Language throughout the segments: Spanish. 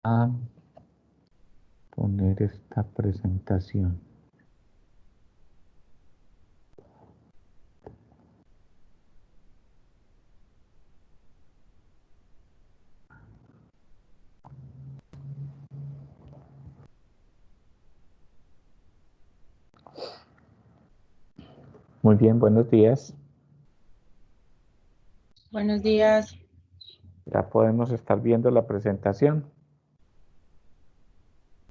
a poner esta presentación. Muy bien, buenos días. Buenos días. Ya podemos estar viendo la presentación.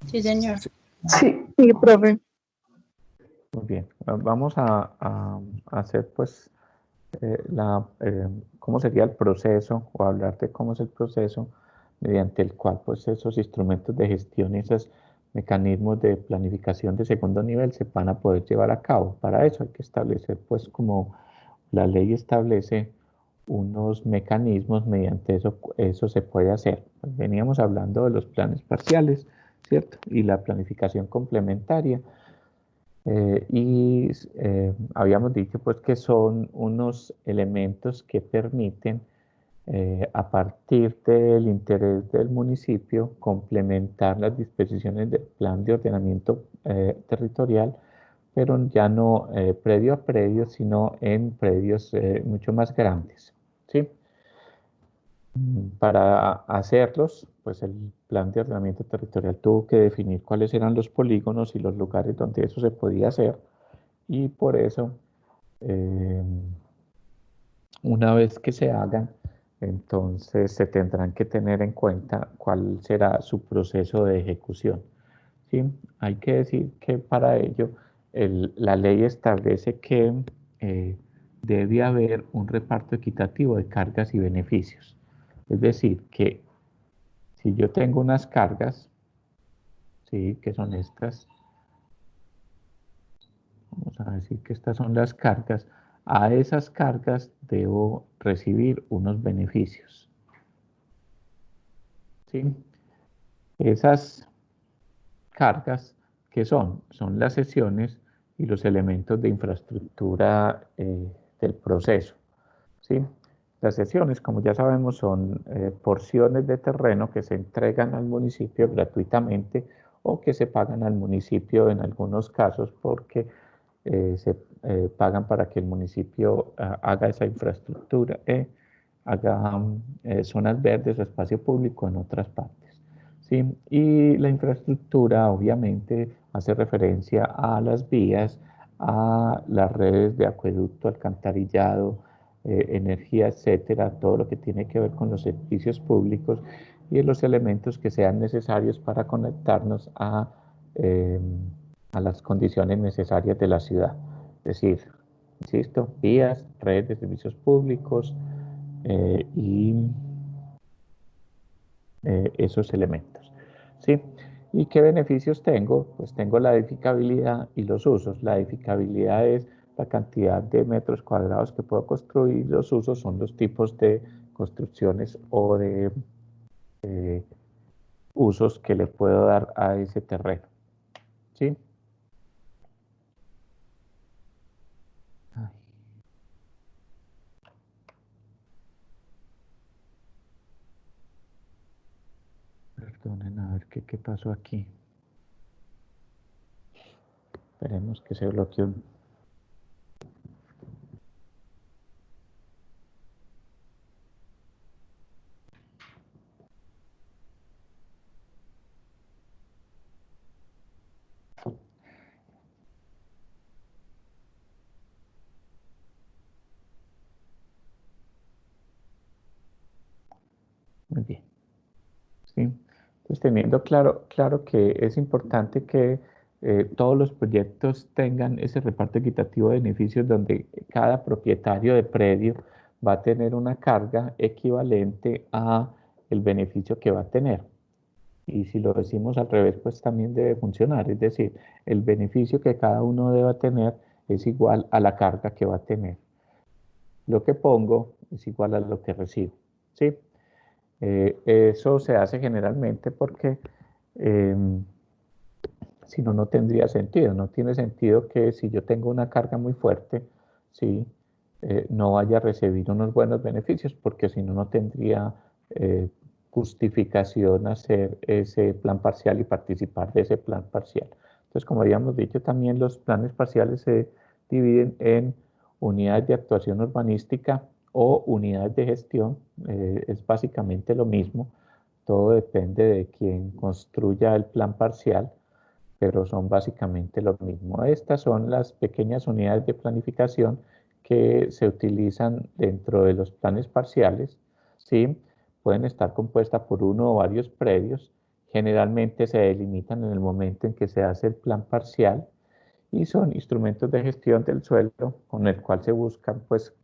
Sí, señor. Sí, profe. Muy bien, vamos a hacer pues cómo sería el proceso o hablar de cómo es el proceso mediante el cual pues esos instrumentos de gestión y esos mecanismos de planificación de segundo nivel se van a poder llevar a cabo. Para eso hay que establecer pues como la ley establece unos mecanismos, mediante eso se puede hacer. Pues veníamos hablando de los planes parciales, ¿cierto? Y la planificación complementaria. Habíamos dicho pues que son unos elementos que permiten a partir del interés del municipio complementar las disposiciones del plan de ordenamiento territorial, pero ya no predio a predio, sino en predios mucho más grandes, ¿sí? Para hacerlos, pues el plan de ordenamiento territorial tuvo que definir cuáles eran los polígonos y los lugares donde eso se podía hacer, y por eso, eh, una vez que se hagan, entonces se tendrán que tener en cuenta cuál será su proceso de ejecución, ¿sí? Hay que decir que para ello la ley establece que eh, debe haber un reparto equitativo de cargas y beneficios. Es decir, que si yo tengo unas cargas, ¿sí? Que son estas, vamos a decir que estas son las cargas, a esas cargas debo recibir unos beneficios, ¿sí? Esas cargas, ¿qué son? Son las sesiones y los elementos de infraestructura del proceso, ¿sí? Las sesiones, como ya sabemos, son porciones de terreno que se entregan al municipio gratuitamente o que se pagan al municipio en algunos casos porque se pagan para que el municipio haga esa infraestructura, haga zonas verdes o espacio público en otras partes, ¿sí? Y la infraestructura obviamente hace referencia a las vías, a las redes de acueducto, alcantarillado, energía, etcétera, todo lo que tiene que ver con los servicios públicos y los elementos que sean necesarios para conectarnos eh, a las condiciones necesarias de la ciudad. Es decir, insisto, vías, redes de servicios públicos y esos elementos, ¿sí? ¿Y qué beneficios tengo? Pues tengo la edificabilidad y los usos. La edificabilidad es la cantidad de metros cuadrados que puedo construir. Los usos son los tipos de construcciones o de usos que le puedo dar a ese terreno, ¿sí? Ay, perdonen, a ver qué pasó aquí. Esperemos que se bloqueó. Muy bien, ¿sí? Entonces, teniendo claro que es importante que todos los proyectos tengan ese reparto equitativo de beneficios donde cada propietario de predio va a tener una carga equivalente a el beneficio que va a tener. Y si lo decimos al revés, pues también debe funcionar. Es decir, el beneficio que cada uno deba tener es igual a la carga que va a tener. Lo que pongo es igual a lo que recibo, ¿sí? Eso se hace generalmente porque eh, si no, no tendría sentido. No tiene sentido que si yo tengo una carga muy fuerte, ¿sí? No vaya a recibir unos buenos beneficios, porque si no, no tendría justificación hacer ese plan parcial y participar de ese plan parcial. Entonces, como habíamos dicho, también los planes parciales se dividen en unidades de actuación urbanística o unidades de gestión. Es básicamente lo mismo. Todo depende de quién construya el plan parcial, pero son básicamente lo mismo. Estas son las pequeñas unidades de planificación que se utilizan dentro de los planes parciales, ¿sí? Pueden estar compuestas por uno o varios predios. Generalmente se delimitan en el momento en que se hace el plan parcial y son instrumentos de gestión del suelo con el cual se busca pues,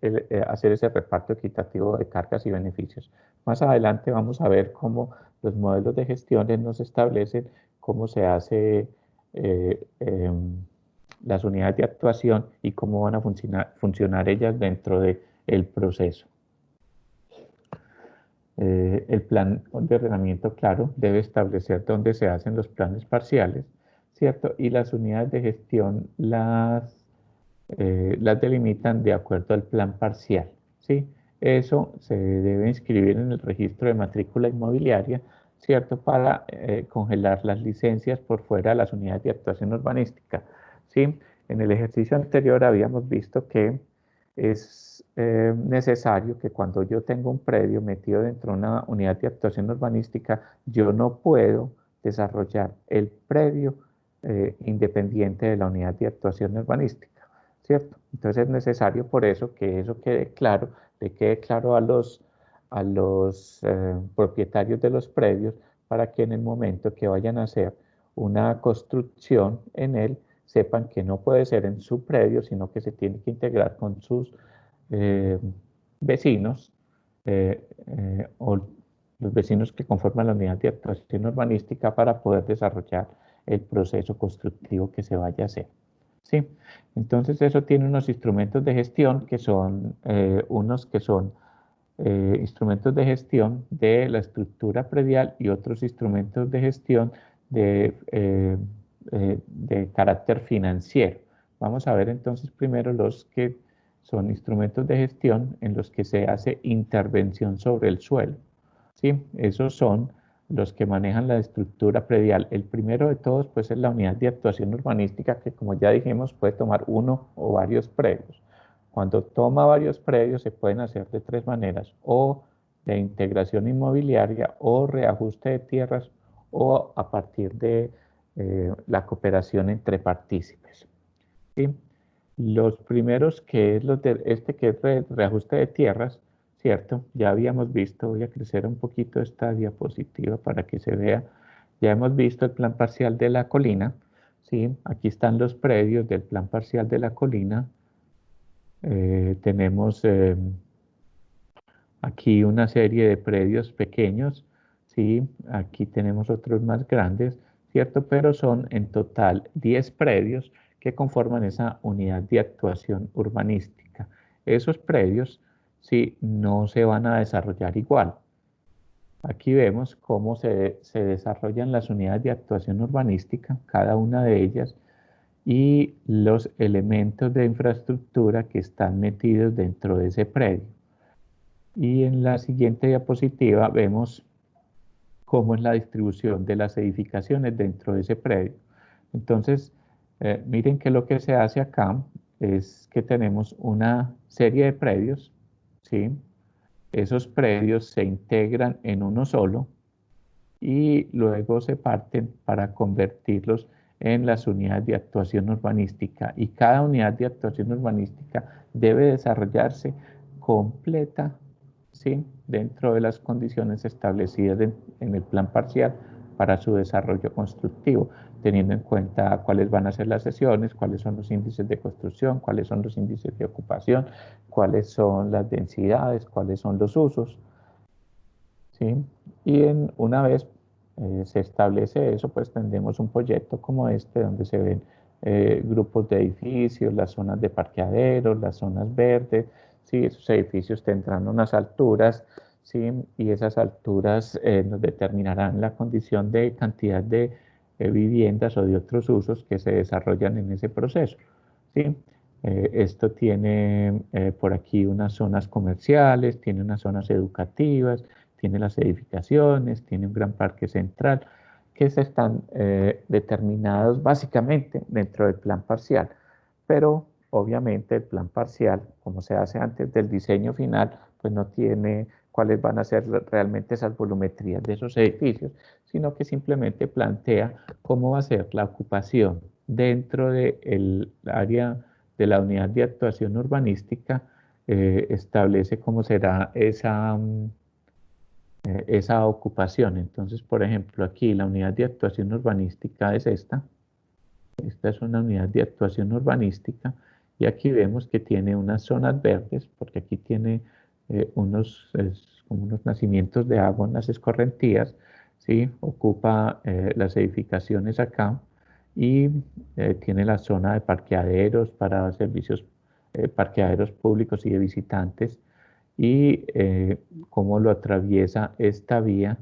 hacer ese reparto equitativo de cargas y beneficios. Más adelante vamos a ver cómo los modelos de gestiones nos establecen cómo se hace las unidades de actuación y cómo van a funcionar ellas dentro del proceso. El plan de ordenamiento, claro, debe establecer dónde se hacen los planes parciales, ¿cierto? Y las unidades de gestión las delimitan de acuerdo al plan parcial, ¿sí? Eso se debe inscribir en el registro de matrícula inmobiliaria, ¿cierto? Para congelar las licencias por fuera de las unidades de actuación urbanística, ¿sí? En el ejercicio anterior habíamos visto que es necesario que cuando yo tengo un predio metido dentro de una unidad de actuación urbanística, yo no puedo desarrollar el predio independiente de la unidad de actuación urbanística, ¿cierto? Entonces es necesario por eso que eso quede claro, le quede claro a los propietarios de los predios para que en el momento que vayan a hacer una construcción en él, sepan que no puede ser en su predio, sino que se tiene que integrar con sus vecinos o los vecinos que conforman la unidad de actuación urbanística para poder desarrollar el proceso constructivo que se vaya a hacer. ¿Sí? Entonces eso tiene unos instrumentos de gestión que son instrumentos de gestión de la estructura predial y otros instrumentos de gestión de carácter financiero. Vamos a ver entonces primero los que son instrumentos de gestión en los que se hace intervención sobre el suelo, ¿sí? Esos son los que manejan la estructura predial. El primero de todos pues es la unidad de actuación urbanística que, como ya dijimos, puede tomar uno o varios predios. Cuando toma varios predios se pueden hacer de tres maneras: o de integración inmobiliaria, o reajuste de tierras, o a partir de la cooperación entre partícipes, ¿sí? Los primeros, que es los de que es reajuste de tierras, ¿cierto? Ya habíamos visto, voy a crecer un poquito esta diapositiva para que se vea. Ya hemos visto el plan parcial de la colina, ¿sí? Aquí están los predios del plan parcial de la colina. Tenemos aquí una serie de predios pequeños, ¿sí? Aquí tenemos otros más grandes, ¿cierto? Pero son en total 10 predios que conforman esa unidad de actuación urbanística. Esos predios, sí, no se van a desarrollar igual. Aquí vemos cómo se desarrollan las unidades de actuación urbanística, cada una de ellas, y los elementos de infraestructura que están metidos dentro de ese predio. Y en la siguiente diapositiva vemos cómo es la distribución de las edificaciones dentro de ese predio. Entonces, miren que lo que se hace acá es que tenemos una serie de predios, ¿sí? Esos predios se integran en uno solo y luego se parten para convertirlos en las unidades de actuación urbanística. Y cada unidad de actuación urbanística debe desarrollarse completa, ¿sí? Dentro de las condiciones establecidas en el plan parcial para su desarrollo constructivo, teniendo en cuenta cuáles van a ser las sesiones, cuáles son los índices de construcción, cuáles son los índices de ocupación, cuáles son las densidades, cuáles son los usos, ¿sí? Y una vez se establece eso, pues tendremos un proyecto como este donde se ven grupos de edificios, las zonas de parqueaderos, las zonas verdes, ¿sí? Esos edificios tendrán unas alturas, ¿sí? Y esas alturas nos determinarán la condición de cantidad de viviendas o de otros usos que se desarrollan en ese proceso, ¿sí? Esto tiene por aquí unas zonas comerciales, tiene unas zonas educativas, tiene las edificaciones, tiene un gran parque central, que se están determinados básicamente dentro del plan parcial. Pero obviamente el plan parcial, como se hace antes del diseño final, pues no tiene cuáles van a ser realmente esas volumetrías de esos edificios, sino que simplemente plantea cómo va a ser la ocupación dentro del área de la unidad de actuación urbanística, establece cómo será esa ocupación. Entonces, por ejemplo, aquí la unidad de actuación urbanística es esta. Esta es una unidad de actuación urbanística y aquí vemos que tiene unas zonas verdes, porque aquí tiene como unos nacimientos de agua, unas escorrentías, ¿sí? Ocupa las edificaciones acá y tiene la zona de parqueaderos para servicios, parqueaderos públicos y de visitantes, y cómo lo atraviesa esta vía,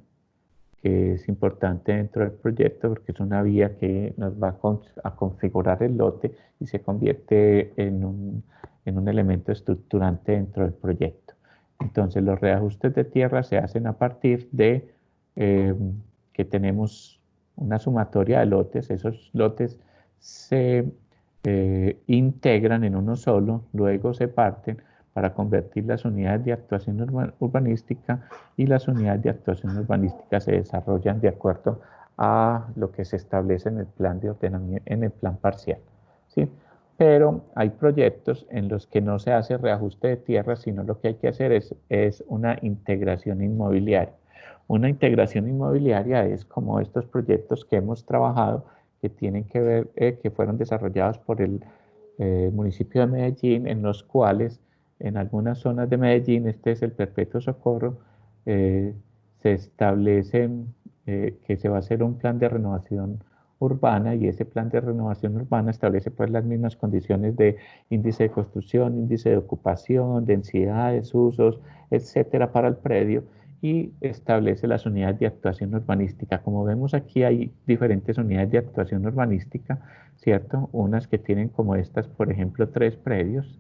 que es importante dentro del proyecto porque es una vía que nos va a configurar el lote y se convierte en un elemento estructurante dentro del proyecto. Entonces los reajustes de tierra se hacen a partir de que tenemos una sumatoria de lotes. Esos lotes se integran en uno solo, luego se parten para convertir las unidades de actuación urbanística, y las unidades de actuación urbanística se desarrollan de acuerdo a lo que se establece en el plan de ordenamiento, en el plan parcial, ¿sí? Pero hay proyectos en los que no se hace reajuste de tierra, sino lo que hay que hacer es una integración inmobiliaria. Una integración inmobiliaria es como estos proyectos que hemos trabajado, que tienen que ver, que fueron desarrollados por el municipio de Medellín, en los cuales en algunas zonas de Medellín, este es el Perpetuo Socorro, se establece que se va a hacer un plan de renovación urbana, y ese plan de renovación urbana establece pues las mismas condiciones de índice de construcción, índice de ocupación, densidades, usos, etcétera, para el predio, y establece las unidades de actuación urbanística. Como vemos aquí hay diferentes unidades de actuación urbanística, ¿cierto? Unas que tienen como estas, por ejemplo, 3 predios,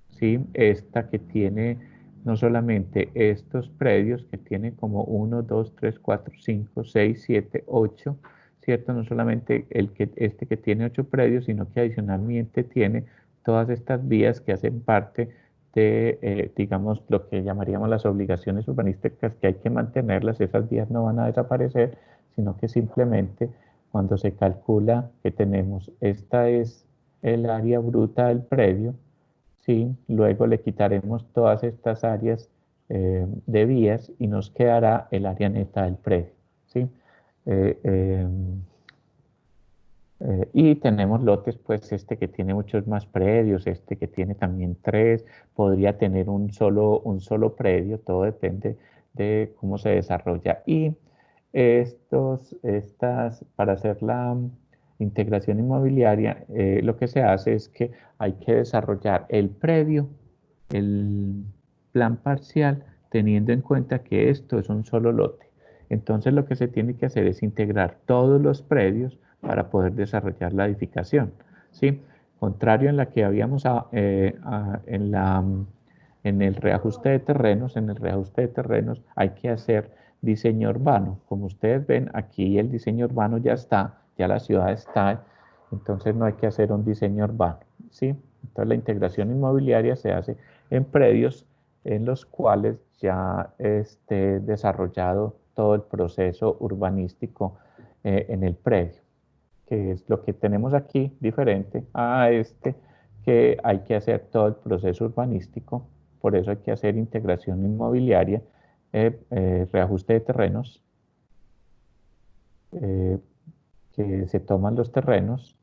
¿sí? Esta que tiene no solamente estos predios, que tiene como 1, 2, 3, 4, 5, 6, 7, 8, ¿cierto? No solamente este que tiene 8 predios, sino que adicionalmente tiene todas estas vías que hacen parte de, digamos, lo que llamaríamos las obligaciones urbanísticas, que hay que mantenerlas. Esas vías no van a desaparecer, sino que simplemente cuando se calcula que tenemos, esta es el área bruta del predio, ¿sí? Luego le quitaremos todas estas áreas de vías y nos quedará el área neta del predio, ¿sí? Eh, eh, y tenemos lotes, pues este que tiene muchos más predios, este que tiene también 3, podría tener un solo predio, todo depende de cómo se desarrolla. Y para hacer la integración inmobiliaria, lo que se hace es que hay que desarrollar el predio, el plan parcial, teniendo en cuenta que esto es un solo lote. Entonces lo que se tiene que hacer es integrar todos los predios para poder desarrollar la edificación, ¿sí? Contrario en la que habíamos en el reajuste de terrenos. En el reajuste de terrenos hay que hacer diseño urbano. Como ustedes ven, aquí el diseño urbano ya está, ya la ciudad está, entonces no hay que hacer un diseño urbano, ¿sí? Entonces la integración inmobiliaria se hace en predios en los cuales ya esté desarrollado todo el proceso urbanístico en el predio, que es lo que tenemos aquí diferente a este, que hay que hacer todo el proceso urbanístico. Por eso hay que hacer integración inmobiliaria, reajuste de terrenos, eh, que se toman los terrenos,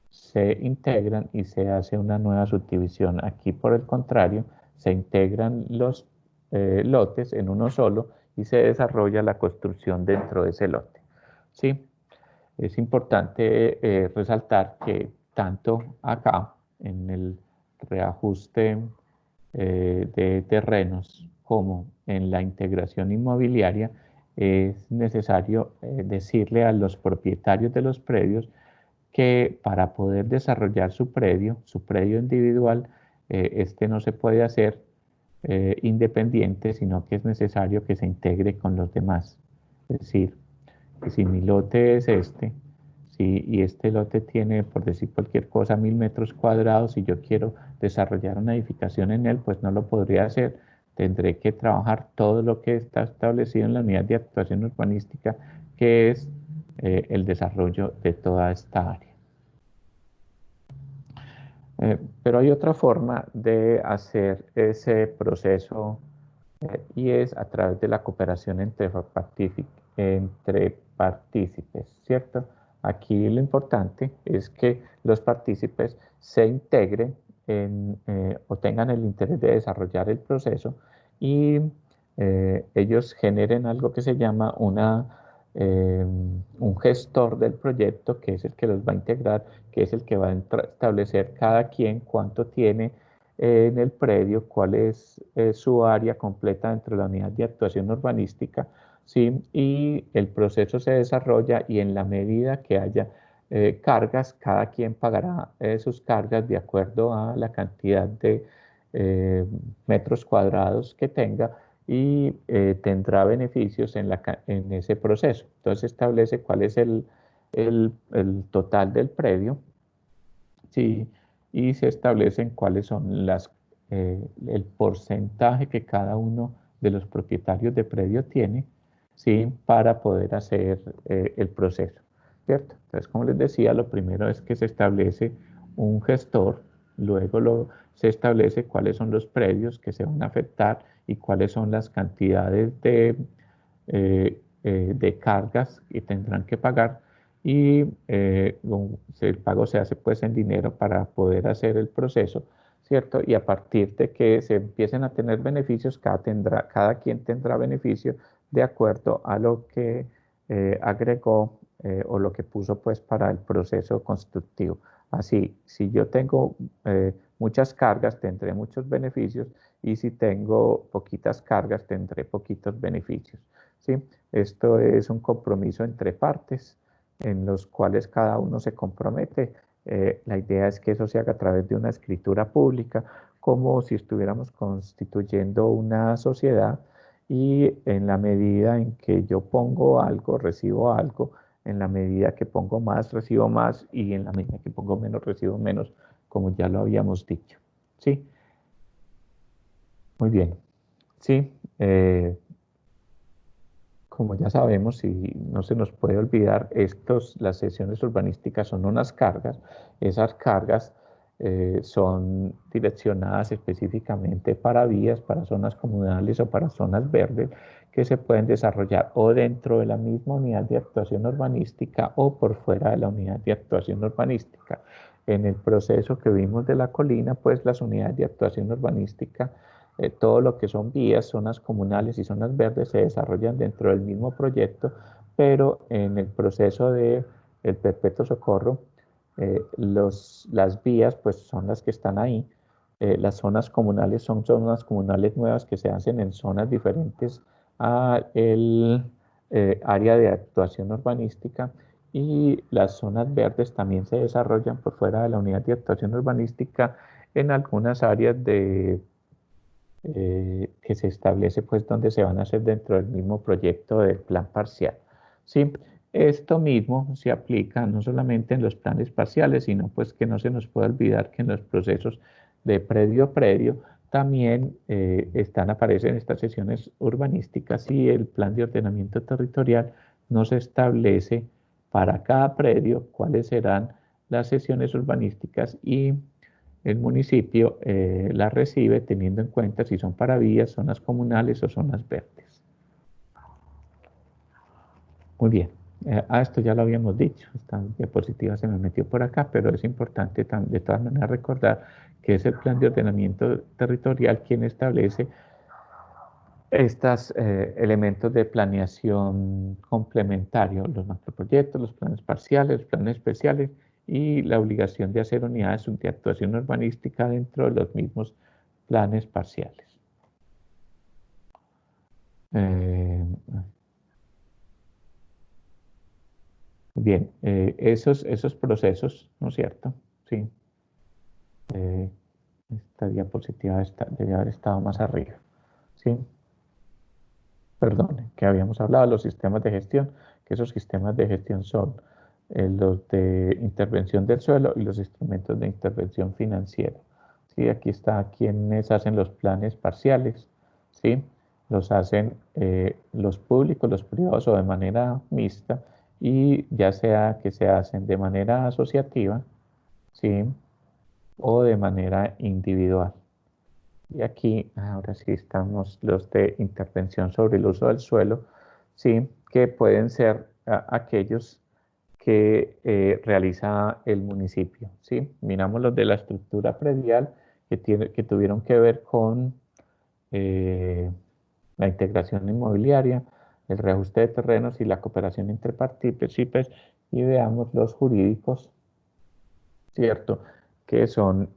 se integran y se hace una nueva subdivisión. Aquí, por el contrario, se integran los lotes en uno solo y se desarrolla la construcción dentro de ese lote, ¿sí? Es importante resaltar que tanto acá en el reajuste de terrenos como en la integración inmobiliaria es necesario decirle a los propietarios de los predios que para poder desarrollar su predio individual, este no se puede hacer independiente, sino que es necesario que se integre con los demás. Es decir, que si mi lote es este, y este lote tiene, por decir cualquier cosa, 1000 metros cuadrados, y yo quiero desarrollar una edificación en él, pues no lo podría hacer. Tendré que trabajar todo lo que está establecido en la unidad de actuación urbanística, que es el desarrollo de toda esta área. Pero hay otra forma de hacer ese proceso y es a través de la cooperación entre partícipes, ¿cierto? Aquí lo importante es que los partícipes se integren o tengan el interés de desarrollar el proceso y ellos generen algo que se llama un gestor del proyecto, que es el que los va a integrar, que es el que va a establecer cada quien cuánto tiene en el predio, cuál es su área completa dentro de la unidad de actuación urbanística, ¿sí? Y el proceso se desarrolla y en la medida que haya cargas, cada quien pagará sus cargas de acuerdo a la cantidad de metros cuadrados que tenga y tendrá beneficios en ese proceso. Entonces establece cuál es el total del predio, ¿sí? Y se establecen cuáles son el porcentaje que cada uno de los propietarios de predio tiene, ¿sí? Para poder hacer el proceso, ¿cierto? Entonces, como les decía, lo primero es que se establece un gestor, luego se establece cuáles son los predios que se van a afectar y cuáles son las cantidades de cargas que tendrán que pagar y el pago se hace pues en dinero para poder hacer el proceso, ¿cierto? Y a partir de que se empiecen a tener beneficios, cada quien tendrá beneficio de acuerdo a lo que agregó o lo que puso pues para el proceso constructivo. Así, si yo tengo muchas cargas, tendré muchos beneficios y si tengo poquitas cargas, tendré poquitos beneficios, ¿sí? Esto es un compromiso entre partes en los cuales cada uno se compromete. La idea es que eso se haga a través de una escritura pública, como si estuviéramos constituyendo una sociedad y en la medida en que yo pongo algo, recibo algo, en la medida que pongo más, recibo más y en la medida que pongo menos, recibo menos, como ya lo habíamos dicho. ¿Sí? Muy bien. Sí. Como ya sabemos, y no se nos puede olvidar, las sesiones urbanísticas son unas cargas. Esas cargas son direccionadas específicamente para vías, para zonas comunales o para zonas verdes que se pueden desarrollar o dentro de la misma unidad de actuación urbanística o por fuera de la unidad de actuación urbanística. En el proceso que vimos de la colina, pues las unidades de actuación urbanística, todo lo que son vías, zonas comunales y zonas verdes se desarrollan dentro del mismo proyecto, pero en el proceso de el perpetuo socorro, las vías pues son las que están ahí. Las zonas comunales son zonas comunales nuevas que se hacen en zonas diferentes a el área de actuación urbanística y las zonas verdes también se desarrollan por fuera de la unidad de actuación urbanística en algunas áreas que se establece pues donde se van a hacer dentro del mismo proyecto del plan parcial. ¿Sí? Esto mismo se aplica no solamente en los planes parciales, sino pues que no se nos puede olvidar que en los procesos de predio a predio también aparecen estas sesiones urbanísticas y el plan de ordenamiento territorial nos establece para cada predio cuáles serán las sesiones urbanísticas y el municipio las recibe teniendo en cuenta si son para vías, zonas comunales o zonas verdes. Muy bien. Esto ya lo habíamos dicho, esta diapositiva se me metió por acá, pero es importante de todas maneras recordar que es el plan de ordenamiento territorial quien establece estos elementos de planeación complementario, los macroproyectos, los planes parciales, los planes especiales y la obligación de hacer unidades de actuación urbanística dentro de los mismos planes parciales. Bien, esos procesos, ¿no es cierto? Sí. Esta diapositiva debe haber estado más arriba. ¿Sí? Perdón, que habíamos hablado de los sistemas de gestión, que esos sistemas de gestión son los de intervención del suelo y los instrumentos de intervención financiera. ¿Sí? Aquí está quienes hacen los planes parciales, ¿sí? Los hacen los públicos, los privados o de manera mixta, y ya sea que se hacen de manera asociativa, ¿sí? O de manera individual. Y aquí, ahora sí estamos los de intervención sobre el uso del suelo, sí, que pueden ser aquellos que realiza el municipio, sí. Miramos los de la estructura predial que tuvieron que ver con la integración inmobiliaria, el reajuste de terrenos y la cooperación entre partícipes, y veamos los jurídicos, ¿cierto? Que son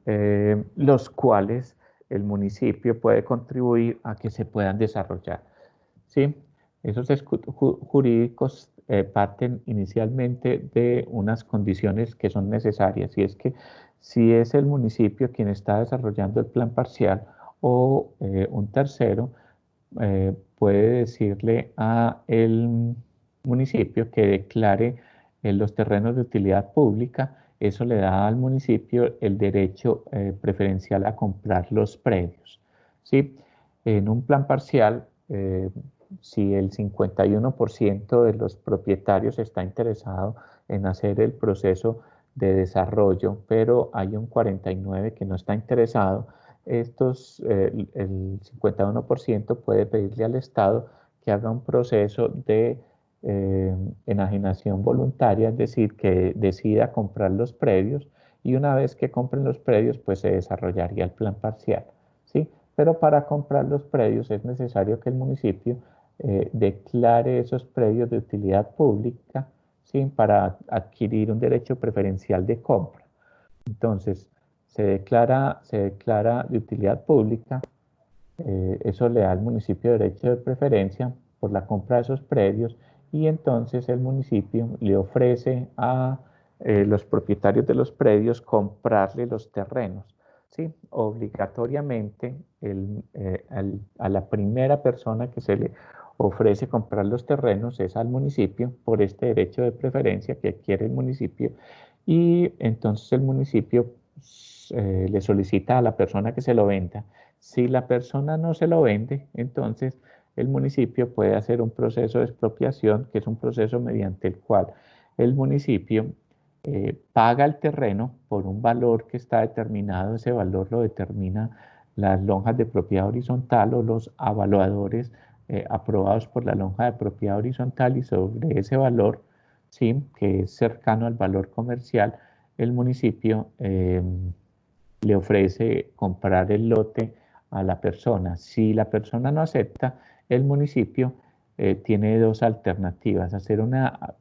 los cuales el municipio puede contribuir a que se puedan desarrollar, ¿sí? Esos jurídicos parten inicialmente de unas condiciones que son necesarias, y es que si es el municipio quien está desarrollando el plan parcial o un tercero, puede decirle a el municipio que declare los terrenos de utilidad pública. Eso le da al municipio el derecho preferencial a comprar los predios, ¿sí? En un plan parcial, si el 51% de los propietarios está interesado en hacer el proceso de desarrollo, pero hay un 49% que no está interesado, el 51% puede pedirle al Estado que haga un proceso de enajenación voluntaria, es decir, que decida comprar los predios, y una vez que compren los predios, pues se desarrollaría el plan parcial, ¿sí? Pero para comprar los predios es necesario que el municipio declare esos predios de utilidad pública, ¿sí? Para adquirir un derecho preferencial de compra. Entonces, se declara de utilidad pública, eso le da al municipio derecho de preferencia por la compra de esos predios, y entonces el municipio le ofrece a los propietarios de los predios comprarle los terrenos, ¿sí? Obligatoriamente a la primera persona que se le ofrece comprar los terrenos es al municipio por este derecho de preferencia que adquiere el municipio, y entonces el municipio le solicita a la persona que se lo venda. Si la persona no se lo vende, entonces el municipio puede hacer un proceso de expropiación, que es un proceso mediante el cual el municipio paga el terreno por un valor que está determinado. Ese valor lo determina las lonjas de propiedad horizontal o los avaluadores aprobados por la lonja de propiedad horizontal, y sobre ese valor, ¿sí? Que es cercano al valor comercial, el municipio le ofrece comprar el lote a la persona. Si la persona no acepta, el municipio tiene dos alternativas: hacer una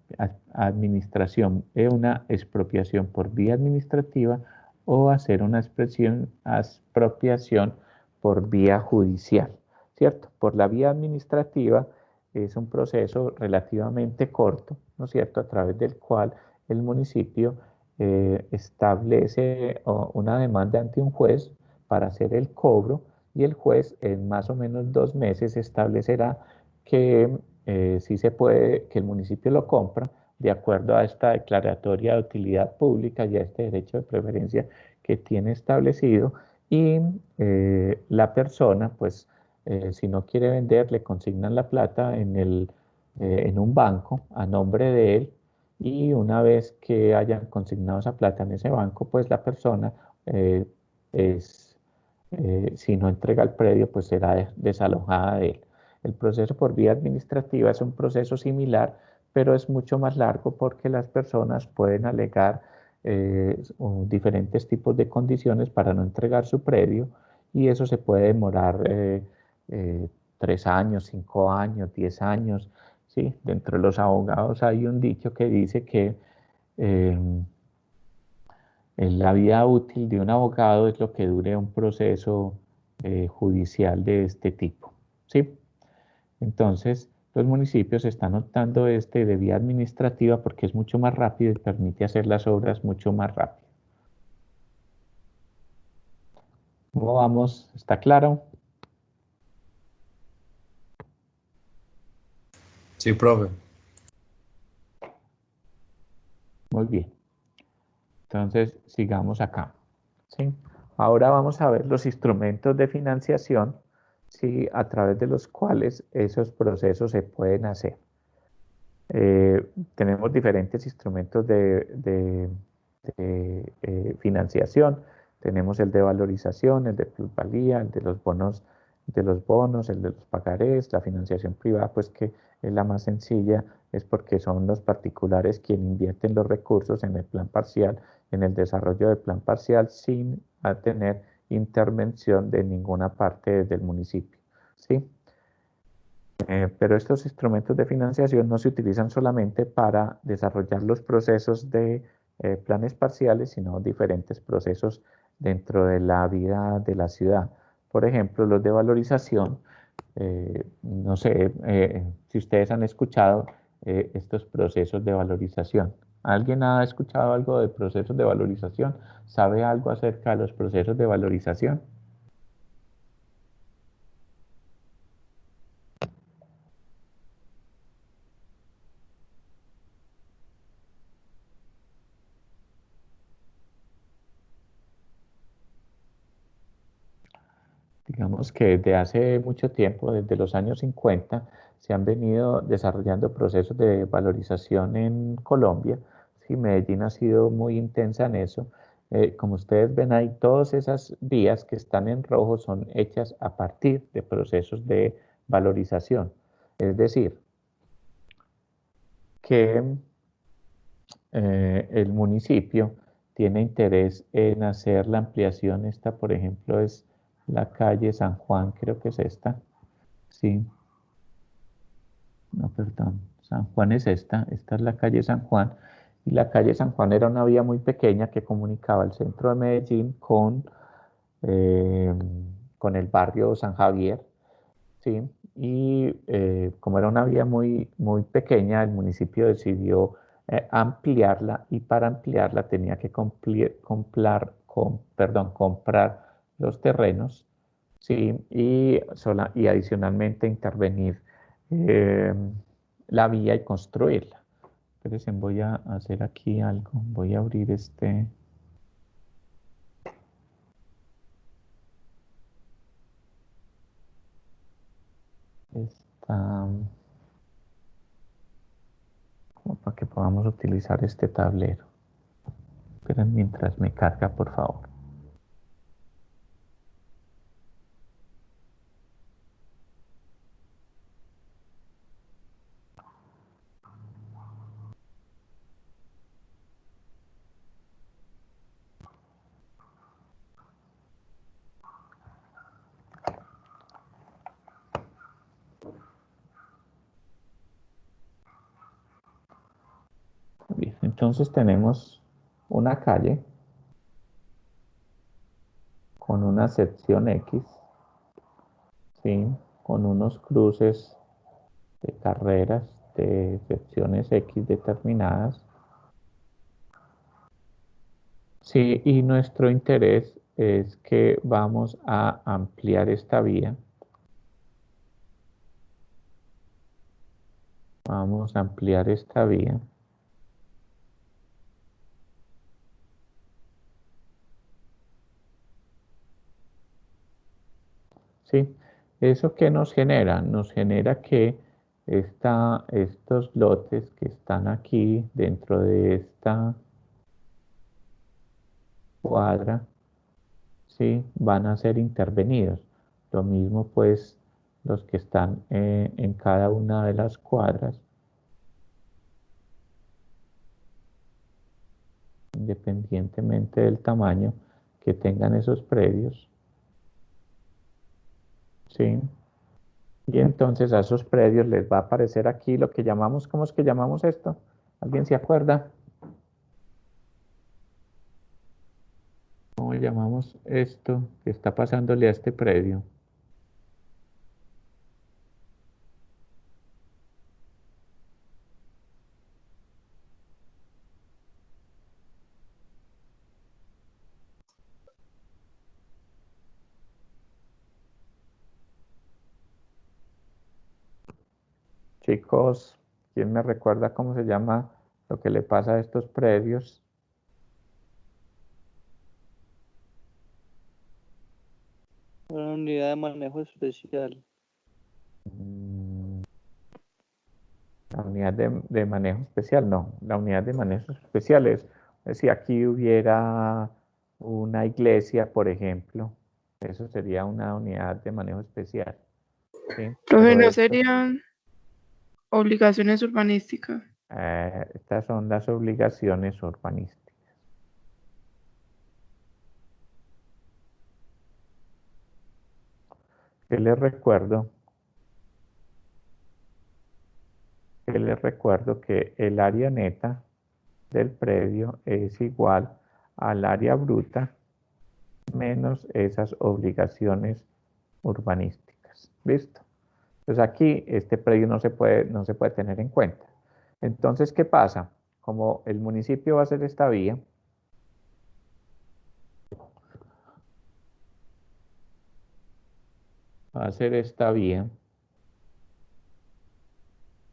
administración, una expropiación por vía administrativa, o hacer una expropiación por vía judicial, ¿cierto? Por la vía administrativa es un proceso relativamente corto, ¿no es cierto?, a través del cual el municipio establece una demanda ante un juez para hacer el cobro, y el juez en más o menos 2 meses establecerá que sí se puede, que el municipio lo compra de acuerdo a esta declaratoria de utilidad pública y a este derecho de preferencia que tiene establecido, y la persona, pues, si no quiere vender, le consignan la plata en un banco a nombre de él, y una vez que hayan consignado esa plata en ese banco, pues la persona, eh, si no entrega el predio, pues será desalojada de él. El proceso por vía administrativa es un proceso similar, pero es mucho más largo porque las personas pueden alegar diferentes tipos de condiciones para no entregar su predio, y eso se puede demorar 3 años, 5 años, 10 años. Sí, dentro de los abogados hay un dicho que dice que eh, la vida útil de un abogado es lo que dure un proceso judicial de este tipo, ¿sí? Entonces, los municipios están optando de vía administrativa porque es mucho más rápido y permite hacer las obras mucho más rápido. ¿Cómo vamos? ¿Está claro? Sí, profe. Muy bien. Entonces, sigamos acá. ¿Sí? Ahora vamos a ver los instrumentos de financiación, ¿sí? A través de los cuales esos procesos se pueden hacer. Tenemos diferentes instrumentos de financiación. Tenemos el de valorización, el de plusvalía, el de los bonos, el de los pagarés, la financiación privada, pues que es la más sencilla, es porque son los particulares quienes invierten los recursos en el plan parcial, en el desarrollo del plan parcial, sin tener intervención de ninguna parte del municipio, ¿sí? Pero estos instrumentos de financiación no se utilizan solamente para desarrollar los procesos de planes parciales, sino diferentes procesos dentro de la vida de la ciudad. Por ejemplo, los de valorización, no sé si ustedes han escuchado estos procesos de valorización. ¿Alguien ha escuchado algo de procesos de valorización? ¿Sabe algo acerca de los procesos de valorización? Digamos que desde hace mucho tiempo, desde los años 50, se han venido desarrollando procesos de valorización en Colombia. Sí, Medellín ha sido muy intensa en eso. Como ustedes ven ahí, todas esas vías que están en rojo son hechas a partir de procesos de valorización. Es decir, que el municipio tiene interés en hacer la ampliación. Esta, por ejemplo, es la calle San Juan, creo que es esta. Sí, no, perdón. San Juan es esta es la calle San Juan. Y la calle San Juan era una vía muy pequeña que comunicaba el centro de Medellín eh, con el barrio San Javier, ¿sí? Y como era una vía muy pequeña, el municipio decidió ampliarla y para ampliarla tenía que comprar los terrenos, ¿sí? Y adicionalmente intervenir eh, la vía y construirla. Espérense, voy a hacer aquí algo. Voy a abrir esta, como para que podamos utilizar este tablero. Esperen mientras me carga, por favor. Bien, entonces tenemos una calle con una sección X, ¿sí? Con unos cruces de carreras de secciones X determinadas. Sí, y nuestro interés es que vamos a ampliar esta vía. Vamos a ampliar esta vía. ¿Sí? ¿Eso qué nos genera? Nos genera que estos lotes que están aquí dentro de esta cuadra, ¿sí? Van a ser intervenidos. Lo mismo pues los que están en cada una de las cuadras, independientemente del tamaño que tengan esos predios, ¿sí? Y entonces a esos predios les va a aparecer aquí lo que llamamos, ¿cómo es que llamamos esto? ¿Alguien se acuerda? ¿Cómo llamamos esto que está pasándole a este predio? Chicos, ¿quién me recuerda cómo se llama lo que le pasa a estos predios? Una unidad de manejo especial. La unidad de manejo especial, no. La unidad de manejo especial es si aquí hubiera una iglesia, por ejemplo, eso sería una unidad de manejo especial. ¿Sí? Profe, Pero ¿no esto- serían obligaciones urbanísticas? Estas son las obligaciones urbanísticas. ¿Qué les recuerdo? Les recuerdo que el área neta del predio es igual al área bruta menos esas obligaciones urbanísticas. ¿Listo? Entonces aquí este predio no se puede tener en cuenta. Entonces, ¿qué pasa? Como el municipio va a hacer esta vía,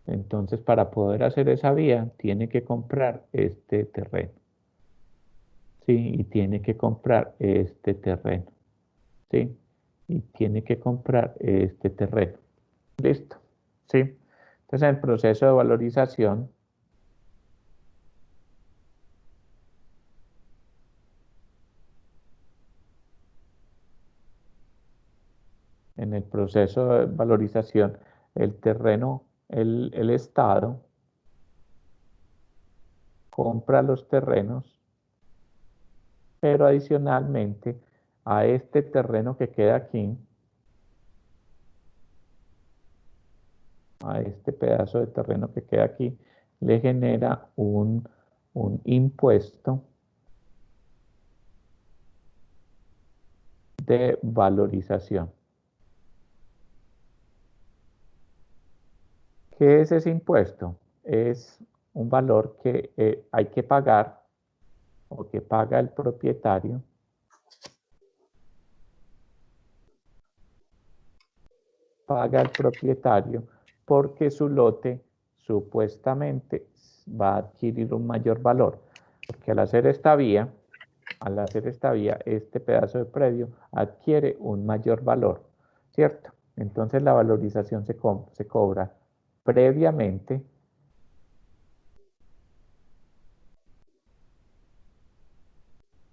entonces para poder hacer esa vía tiene que comprar este terreno. ¿Sí? Y tiene que comprar este terreno. ¿Sí? Y tiene que comprar este terreno. ¿Listo? ¿Sí? Entonces, en el proceso de valorización, el terreno, el Estado compra los terrenos, pero adicionalmente a este terreno que queda aquí, a este pedazo de terreno que queda aquí, le genera un impuesto de valorización. ¿Qué es ese impuesto? Es un valor que hay que pagar o que paga el propietario porque su lote supuestamente va a adquirir un mayor valor. Porque al hacer esta vía, este pedazo de predio adquiere un mayor valor, ¿cierto? Entonces la valorización se cobra previamente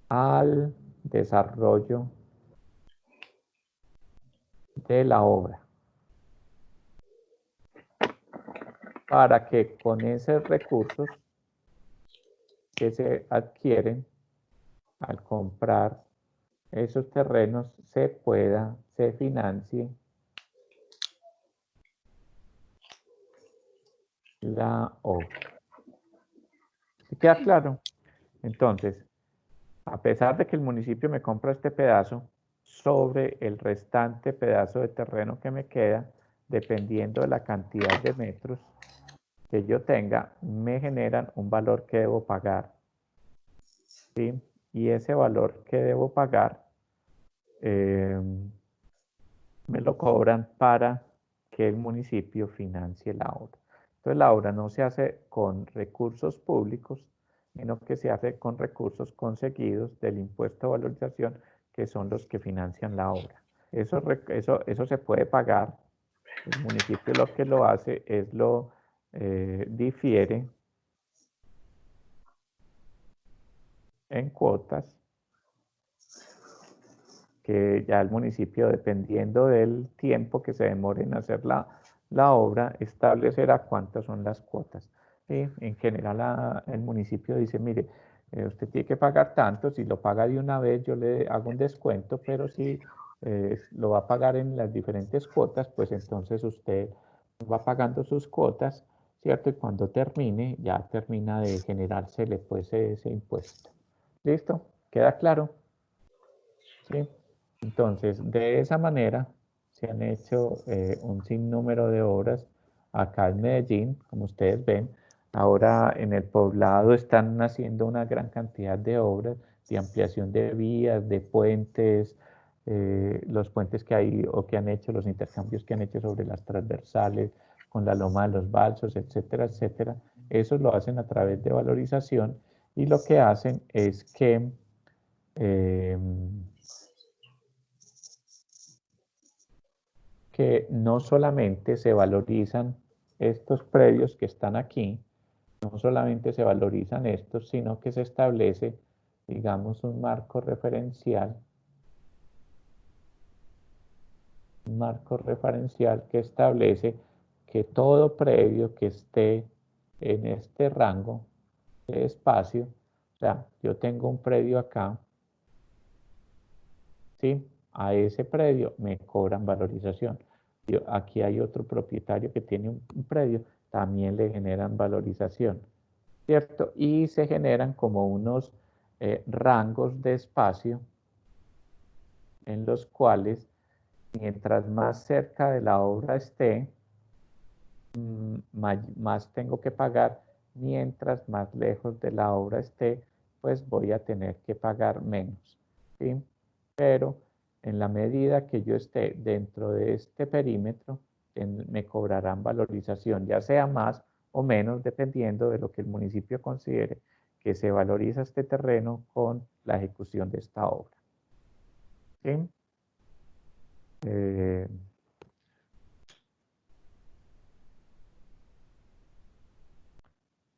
al desarrollo de la obra, para que con esos recursos que se adquieren al comprar esos terrenos se financie la obra. ¿Sí queda claro? Entonces, a pesar de que el municipio me compra este pedazo, sobre el restante pedazo de terreno que me queda, dependiendo de la cantidad de metros que yo tenga, me generan un valor que debo pagar. ¿Sí? Y ese valor que debo pagar me lo cobran para que el municipio financie la obra. Entonces la obra no se hace con recursos públicos, sino que se hace con recursos conseguidos del impuesto de valorización, que son los que financian la obra. Eso se puede pagar. El municipio lo que lo hace es lo difiere en cuotas, que ya el municipio, dependiendo del tiempo que se demore en hacer la obra, establecerá cuántas son las cuotas. ¿Sí? En general, el municipio dice, mire, usted tiene que pagar tanto, si lo paga de una vez yo le hago un descuento, pero si lo va a pagar en las diferentes cuotas, pues entonces usted va pagando sus cuotas, ¿cierto? Y cuando termine, ya termina de generársele pues ese impuesto. ¿Listo? ¿Queda claro? ¿Sí? Entonces, de esa manera se han hecho un sinnúmero de obras acá en Medellín, como ustedes ven. Ahora en el poblado están haciendo una gran cantidad de obras de ampliación de vías, de puentes, los puentes que hay o que han hecho, los intercambios que han hecho sobre las transversales con la Loma de los Balsos, etcétera, etcétera. Eso lo hacen a través de valorización y lo que hacen es que no solamente se valorizan estos predios que están aquí, no solamente se valorizan estos, sino que se establece, digamos, un marco referencial que establece que todo predio que esté en este rango de espacio, o sea, yo tengo un predio acá, ¿sí? A ese predio me cobran valorización. Aquí hay otro propietario que tiene un predio, también le generan valorización, ¿cierto? Y se generan como unos rangos de espacio en los cuales, mientras más cerca de la obra esté, más tengo que pagar, mientras más lejos de la obra esté, pues voy a tener que pagar menos, ¿sí? Pero en la medida que yo esté dentro de este perímetro, me cobrarán valorización, ya sea más o menos, dependiendo de lo que el municipio considere que se valoriza este terreno con la ejecución de esta obra, ¿sí?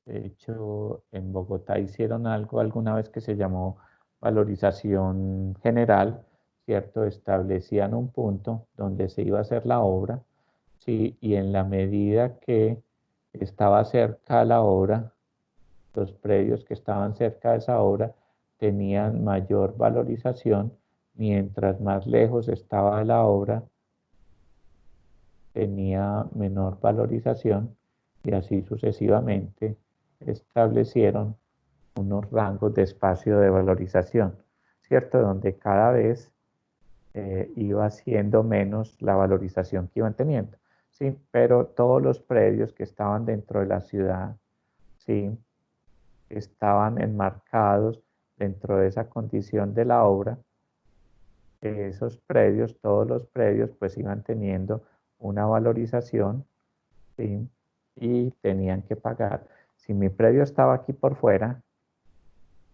De hecho, en Bogotá hicieron algo alguna vez que se llamó valorización general, ¿cierto? Establecían un punto donde se iba a hacer la obra, ¿sí? Y en la medida que estaba cerca la obra, los predios que estaban cerca de esa obra tenían mayor valorización, mientras más lejos estaba de la obra, tenía menor valorización, y así sucesivamente establecieron unos rangos de espacio de valorización, ¿cierto? Donde cada vez iba siendo menos la valorización que iban teniendo, ¿sí? Pero todos los predios que estaban dentro de la ciudad, ¿sí? Estaban enmarcados dentro de esa condición de la obra. Esos predios, todos los predios, pues iban teniendo una valorización, ¿sí? Y tenían que pagar. Si mi predio estaba aquí por fuera,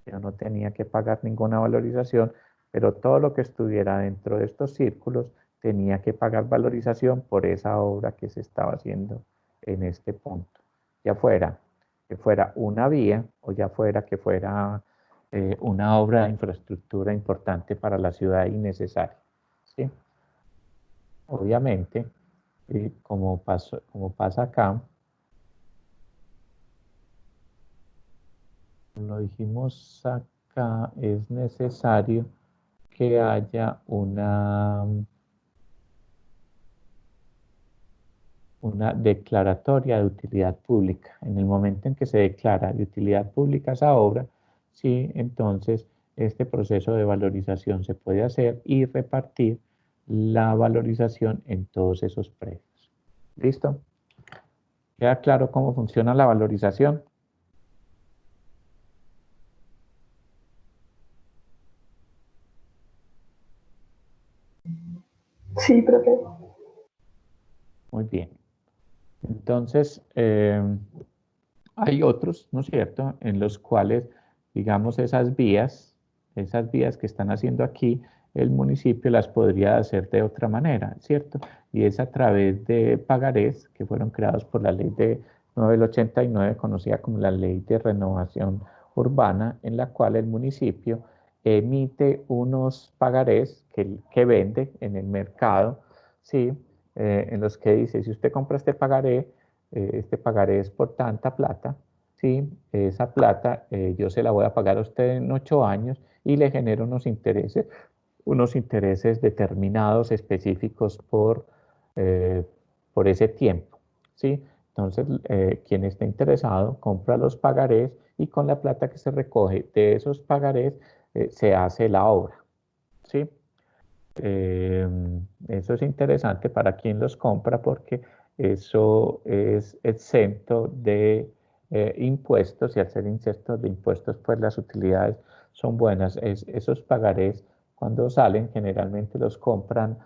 yo no tenía que pagar ninguna valorización, pero todo lo que estuviera dentro de estos círculos tenía que pagar valorización por esa obra que se estaba haciendo en este punto. Ya fuera que fuera una vía o ya fuera que fuera una obra de infraestructura importante para la ciudad y necesaria, ¿sí? Obviamente, como pasa acá, lo dijimos acá, es necesario que haya una declaratoria de utilidad pública. En el momento en que se declara de utilidad pública esa obra, sí, entonces este proceso de valorización se puede hacer y repartir la valorización en todos esos predios. ¿Listo? ¿Queda claro cómo funciona la valorización? Sí, profe. Muy bien. Entonces, hay otros, ¿no es cierto?, en los cuales, digamos, esas vías que están haciendo aquí, el municipio las podría hacer de otra manera, ¿cierto? Y es a través de pagarés que fueron creados por la ley de 9 del 89, conocida como la Ley de Renovación Urbana, en la cual el municipio emite unos pagarés que vende en el mercado, ¿sí? En los que dice, si usted compra este pagaré es por tanta plata, ¿sí? Esa plata yo se la voy a pagar a usted en 8 años y le genero unos intereses determinados, específicos por ese tiempo, ¿sí? Entonces, quien esté interesado compra los pagarés y con la plata que se recoge de esos pagarés se hace la obra, ¿sí? Eso es interesante para quien los compra porque eso es exento de impuestos, y al ser exento de impuestos, pues las utilidades son buenas. Esos pagarés, cuando salen, generalmente los compran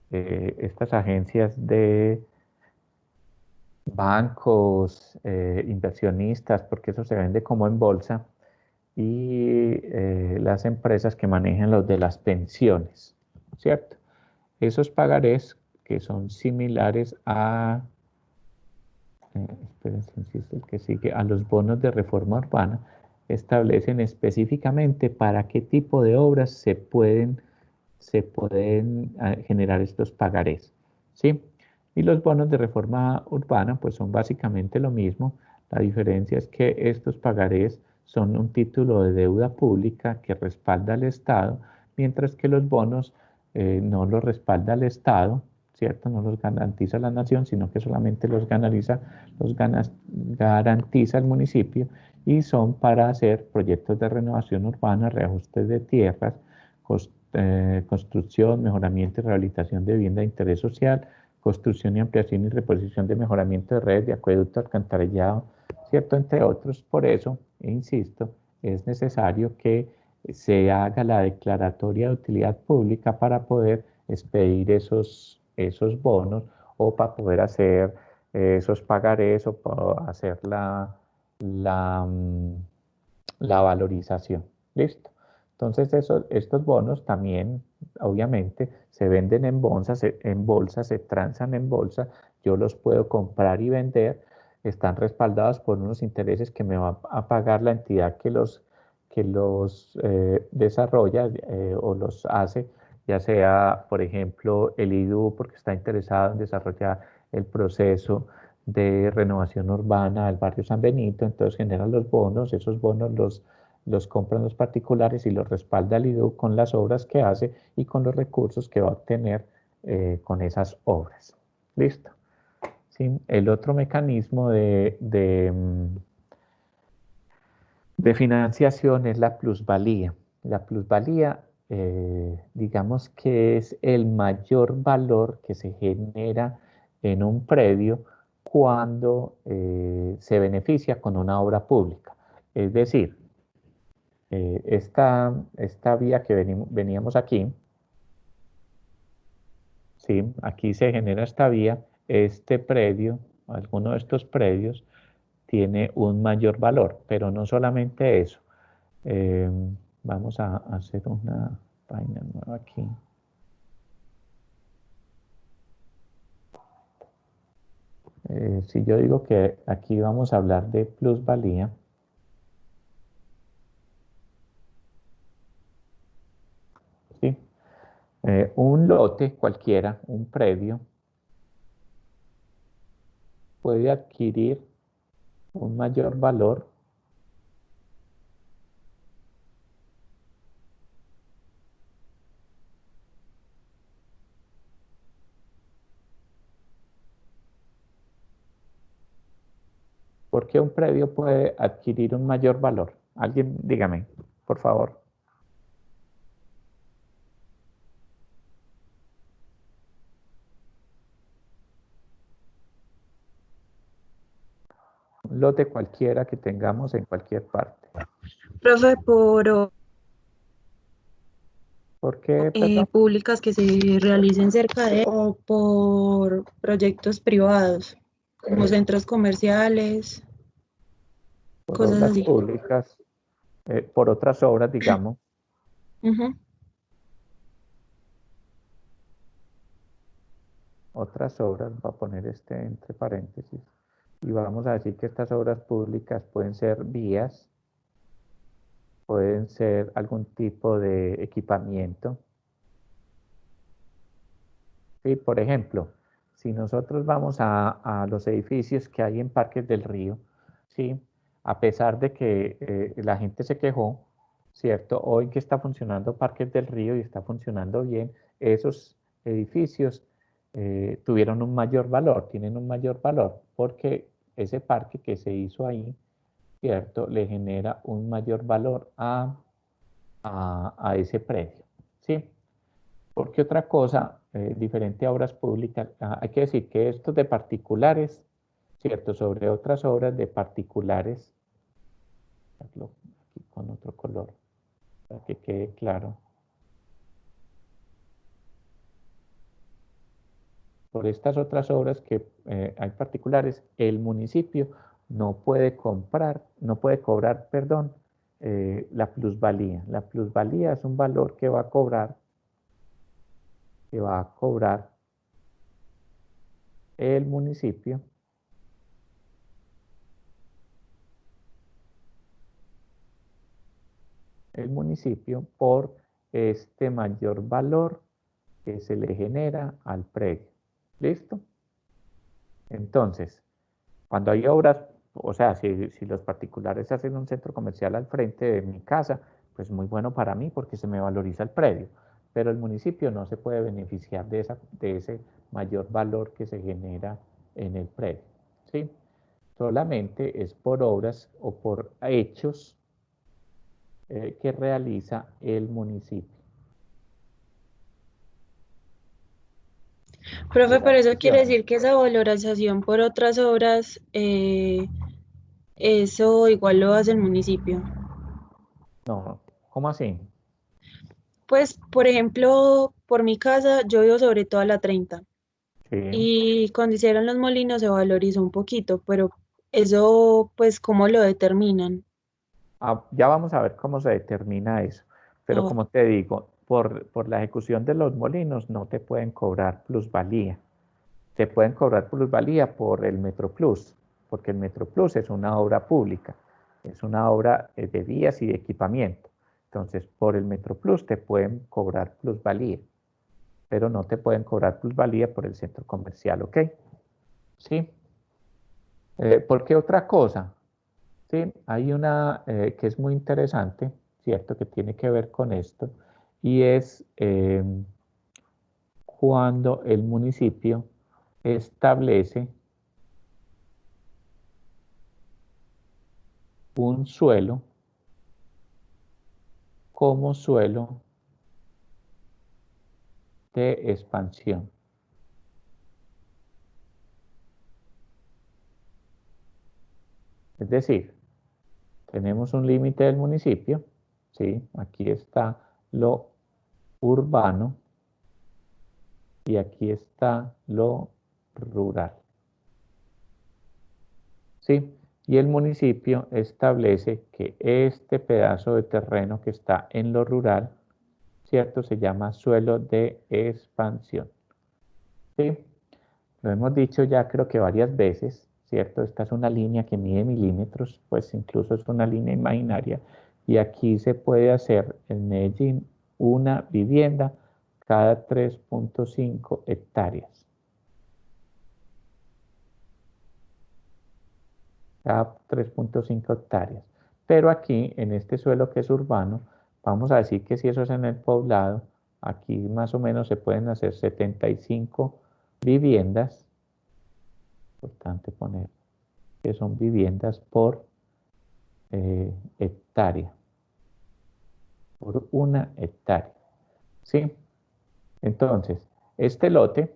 estas agencias de bancos, inversionistas, porque eso se vende como en bolsa, y las empresas que manejan los de las pensiones, ¿cierto? Esos pagarés que son similares a, espérense, insisto, el que sigue, a los bonos de reforma urbana, establecen específicamente para qué tipo de obras se pueden generar estos pagarés, ¿sí? Y los bonos de reforma urbana pues son básicamente lo mismo. La diferencia es que estos pagarés son un título de deuda pública que respalda al Estado, mientras que los bonos no los respalda el Estado, ¿cierto? No los garantiza la nación, sino que solamente garantiza el municipio, y son para hacer proyectos de renovación urbana, reajustes de tierras, construcción, mejoramiento y rehabilitación de vivienda de interés social, construcción y ampliación y reposición de mejoramiento de redes de acueducto, alcantarillado, ¿cierto? Entre otros. Por eso, insisto, es necesario que se haga la declaratoria de utilidad pública para poder expedir esos bonos, o para poder hacer esos pagarés, o para hacer la valorización. ¿Listo? Entonces, estos bonos también, obviamente, se venden en bolsa, se transan en bolsa. Yo los puedo comprar y vender. Están respaldados por unos intereses que me va a pagar la entidad que los desarrolla o los hace, ya sea, por ejemplo, el IDU, porque está interesado en desarrollar el proceso de renovación urbana del barrio San Benito. Entonces generan los bonos, esos bonos los compran los particulares y los respalda el IDU con las obras que hace y con los recursos que va a obtener con esas obras. ¿Listo? ¿Sí? El otro mecanismo de financiación es la plusvalía. La plusvalía, digamos que es el mayor valor que se genera en un predio cuando se beneficia con una obra pública. Es decir, esta vía que veníamos aquí, ¿sí? Aquí se genera esta vía, este predio, alguno de estos predios, tiene un mayor valor, pero no solamente eso. Eh, Vamos a hacer una página nueva aquí. Si yo digo que aquí vamos a hablar de plusvalía, ¿sí? Un lote cualquiera, un predio, puede adquirir un mayor valor porque un predio puede adquirir un mayor valor. Alguien, dígame, por favor. Un lote cualquiera que tengamos en cualquier parte. Profe, ¿Por qué, perdón? Públicas que se realicen cerca de o por proyectos privados, como centros comerciales, Por cosas obras así. públicas, por otras obras, digamos. Ujú. Otras obras, voy a poner este entre paréntesis, y vamos a decir que estas obras públicas pueden ser vías, pueden ser algún tipo de equipamiento. ¿Sí? Por ejemplo, si nosotros vamos a los edificios que hay en Parques del Río, ¿sí? A pesar de que la gente se quejó, ¿cierto? Hoy que está funcionando Parques del Río y está funcionando bien, esos edificios tuvieron un mayor valor, tienen un mayor valor, porque ese parque que se hizo ahí, ¿cierto? Le genera un mayor valor a ese predio, ¿sí? Porque otra cosa, diferente a obras públicas, hay que decir que estos de particulares, ¿cierto? Sobre otras obras de particulares, aquí con otro color, para que quede claro. por estas otras obras que hay particulares, el municipio no puede cobrar, perdón, la plusvalía. La plusvalía es un valor que va a cobrar el municipio por este mayor valor que se le genera al predio. ¿Listo? Entonces, cuando hay obras, o sea, si los particulares hacen un centro comercial al frente de mi casa, pues muy bueno para mí porque se me valoriza el predio, pero el municipio no se puede beneficiar de ese mayor valor que se genera en el predio, ¿sí? Solamente es por obras o por hechos que realiza el municipio. Profe, pero eso quiere decir que esa valorización por otras obras, eso igual lo hace el municipio. No, ¿cómo así? Pues, por ejemplo, por mi casa, yo vivo sobre toda la 30 Sí. y cuando hicieron los molinos se valorizó un poquito, pero eso, pues, ¿cómo lo determinan? Ya vamos a ver cómo se determina eso. Pero Oh, como te digo, por la ejecución de los molinos no te pueden cobrar plusvalía. Te pueden cobrar plusvalía por el Metro Plus, porque el Metro Plus es una obra pública, es una obra de vías y de equipamiento. Entonces, por el Metro Plus te pueden cobrar plusvalía, pero no te pueden cobrar plusvalía por el centro comercial, ¿ok? ¿Sí? ¿Por qué otra cosa? Sí, hay una que es muy interesante, ¿cierto? Que tiene que ver con esto, y es cuando el municipio establece un suelo como suelo de expansión. Es decir, tenemos un límite del municipio, ¿sí? Aquí está lo urbano y aquí está lo rural, ¿sí? Y el municipio establece que este pedazo de terreno que está en lo rural, ¿cierto? Se llama suelo de expansión, ¿sí? Lo hemos dicho ya creo que varias veces, ¿cierto? Esta es una línea que mide milímetros, pues incluso es una línea imaginaria. Y aquí se puede hacer en Medellín una vivienda cada 3.5 hectáreas. Cada 3.5 hectáreas. Pero aquí, en este suelo que es urbano, vamos a decir que si eso es en el poblado, aquí más o menos se pueden hacer 75 viviendas. Importante poner que son viviendas por hectárea, por una hectárea, ¿sí? Entonces, este lote,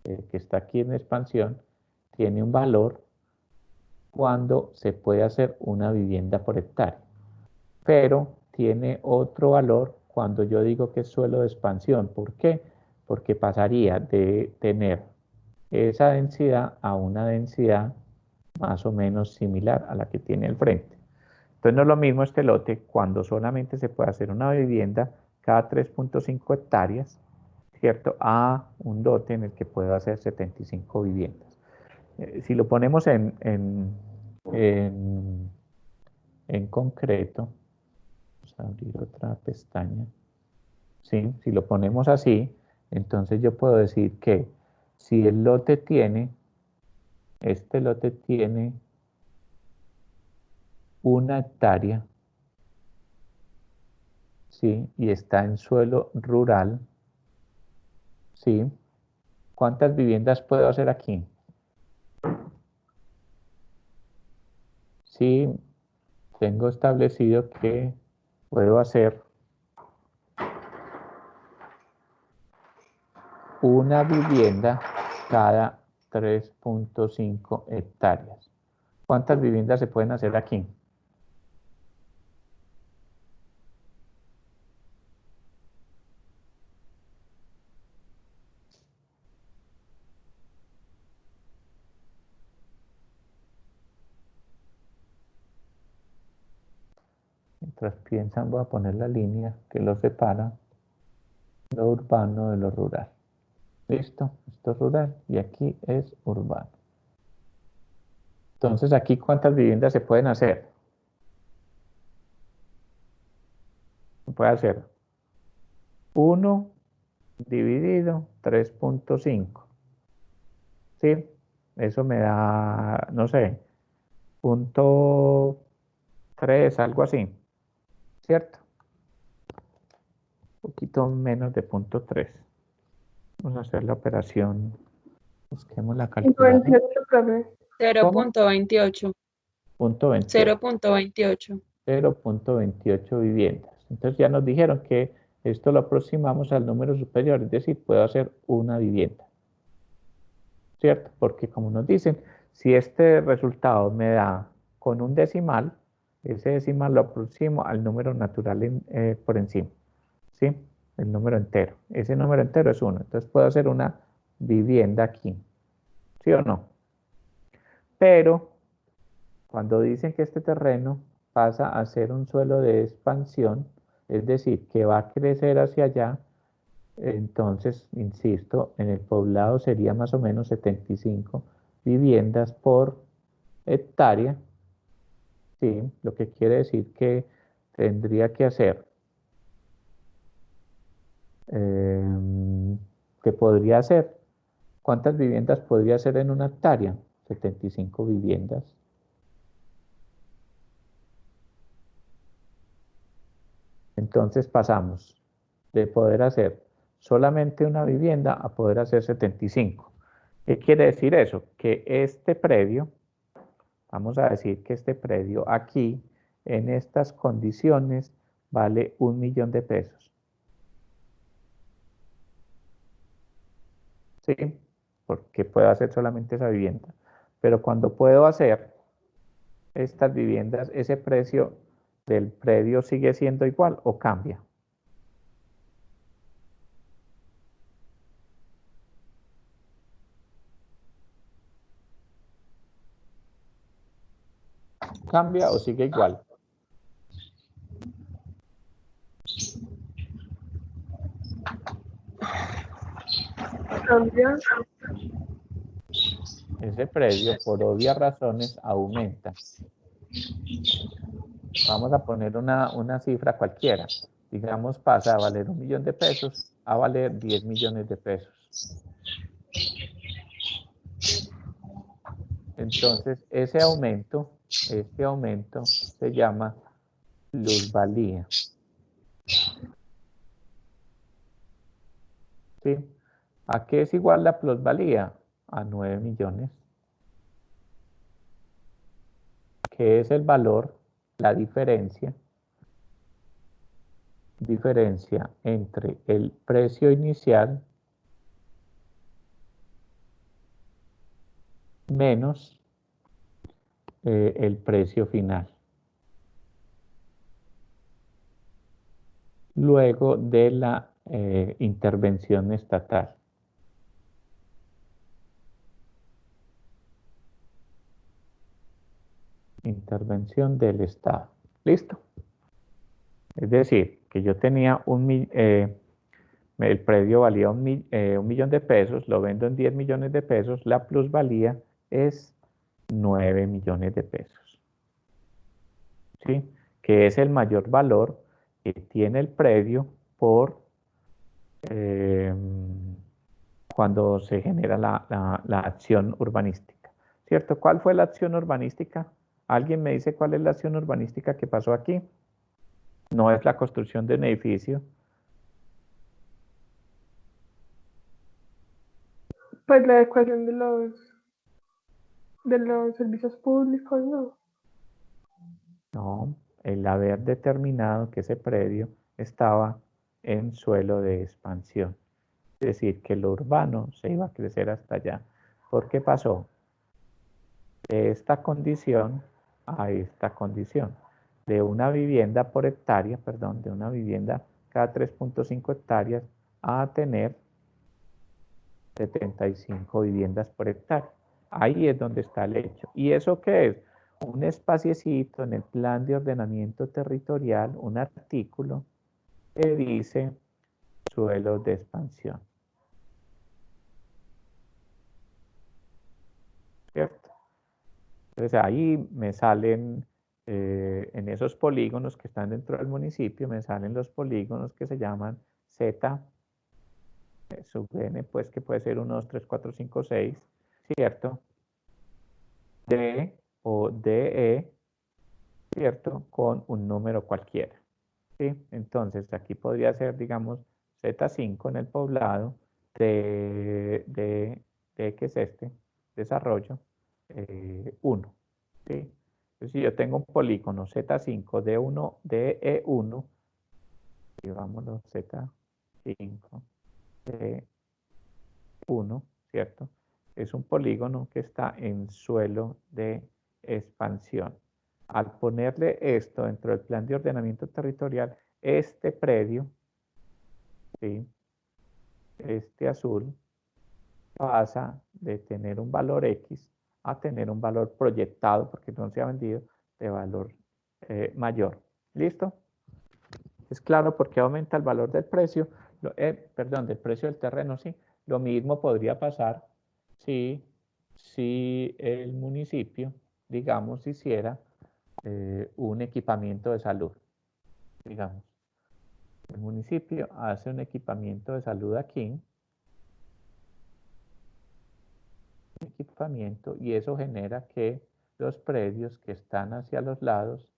que está aquí en expansión, tiene un valor cuando se puede hacer una vivienda por hectárea, pero tiene otro valor cuando yo digo que es suelo de expansión. ¿Por qué? Porque pasaría de tener esa densidad a una densidad más o menos similar a la que tiene el frente. Entonces no es lo mismo este lote cuando solamente se puede hacer una vivienda cada 3.5 hectáreas, ¿cierto? A un lote en el que puedo hacer 75 viviendas. Si lo ponemos en concreto, vamos a abrir otra pestaña, ¿sí? Si lo ponemos así, entonces yo puedo decir que si el lote tiene, este lote tiene una hectárea, ¿sí? Y está en suelo rural, ¿sí? ¿Cuántas viviendas puedo hacer aquí? Sí, tengo establecido que puedo hacer una vivienda cada 3.5 hectáreas. ¿Cuántas viviendas se pueden hacer aquí? mientras piensan voy a poner la línea que lo separa lo urbano de lo rural. ¿Listo? Esto es rural y aquí es urbano. Entonces, aquí, ¿cuántas viviendas se pueden hacer? Se puede hacer 1 dividido 3.5. ¿Sí? Eso me da, no sé, .3, algo así. ¿Cierto? Un poquito menos de .3. Vamos a hacer la operación. Busquemos la calculadora. 28, profe. 0.28. Punto 28. 0.28. 0.28 viviendas. Entonces ya nos dijeron que esto lo aproximamos al número superior, es decir, puedo hacer una vivienda. ¿Cierto? Porque como nos dicen, si este resultado me da con un decimal, ese decimal lo aproximo al número natural por encima. ¿Sí? El número entero. Ese número entero es 1. Entonces puedo hacer una vivienda aquí. ¿Sí o no? Pero cuando dicen que este terreno pasa a ser un suelo de expansión, es decir, que va a crecer hacia allá, entonces, insisto, en el poblado sería más o menos 75 viviendas por hectárea, ¿sí? Lo que quiere decir que tendría que hacer, que podría hacer, ¿cuántas viviendas podría hacer en una hectárea? 75 viviendas. Entonces pasamos de poder hacer solamente una vivienda a poder hacer 75. ¿Qué quiere decir eso? Que este predio, vamos a decir que este predio aquí, en estas condiciones, vale 1 millón de pesos. ¿Sí? Porque puedo hacer solamente esa vivienda. Pero cuando puedo hacer estas viviendas, ese precio del predio sigue siendo igual o cambia. ¿Cambia o sigue igual? Cambia. Ese predio, por obvias razones, aumenta. Vamos a poner una cifra cualquiera. Digamos, pasa a valer 1 millón de pesos a valer 10 millones de pesos. Entonces, ese aumento se llama plusvalía. ¿Sí? ¿A qué es igual la plusvalía? A 9 millones. ¿Qué es el valor? La diferencia entre el precio inicial menos el precio final. Luego de la intervención estatal. Intervención del Estado. ¿Listo? Es decir, que yo tenía el predio valía 1 millón de pesos, lo vendo en 10 millones de pesos, la plusvalía es 9 millones de pesos. ¿Sí? Que es el mayor valor que tiene el predio por cuando se genera la acción urbanística. ¿Cierto? ¿Cuál fue la acción urbanística? ¿Alguien me dice cuál es la acción urbanística que pasó aquí? No es la construcción de un edificio. Pues la adecuación de los servicios públicos, ¿no? No, el haber determinado que ese predio estaba en suelo de expansión. Es decir, que lo urbano se iba a crecer hasta allá. ¿Por qué pasó? De esta condición a esta condición. De una vivienda por hectárea, perdón, de una vivienda cada 3.5 hectáreas a tener 75 viviendas por hectárea. Ahí es donde está el hecho. ¿Y eso qué es? un espaciecito en el plan de ordenamiento territorial, un artículo que dice suelos de expansión. ¿Cierto? Entonces ahí me salen, en esos polígonos que están dentro del municipio, me salen los polígonos que se llaman Z, sub n, pues que puede ser 1, 2, 3, 4, 5, 6, ¿cierto? D o DE, ¿cierto? Con un número cualquiera, ¿sí? Entonces aquí podría ser, digamos, Z5 en el poblado, de ¿qué es este? Desarrollo, 1, ¿sí? Entonces si yo tengo un polígono Z5 D1, DE1, digámoslo Z5, D1, ¿cierto? Es un polígono que está en suelo de expansión. Al ponerle esto dentro del plan de ordenamiento territorial, este predio, ¿sí? Este azul, pasa de tener un valor X a tener un valor proyectado, porque no se ha vendido, de valor mayor. ¿Listo? Es claro por qué aumenta el valor del precio, perdón, del precio del terreno, sí. Lo mismo podría pasar si el municipio, digamos, hiciera un equipamiento de salud, digamos. El municipio hace un equipamiento de salud aquí, equipamiento, y eso genera que los predios que están hacia los lados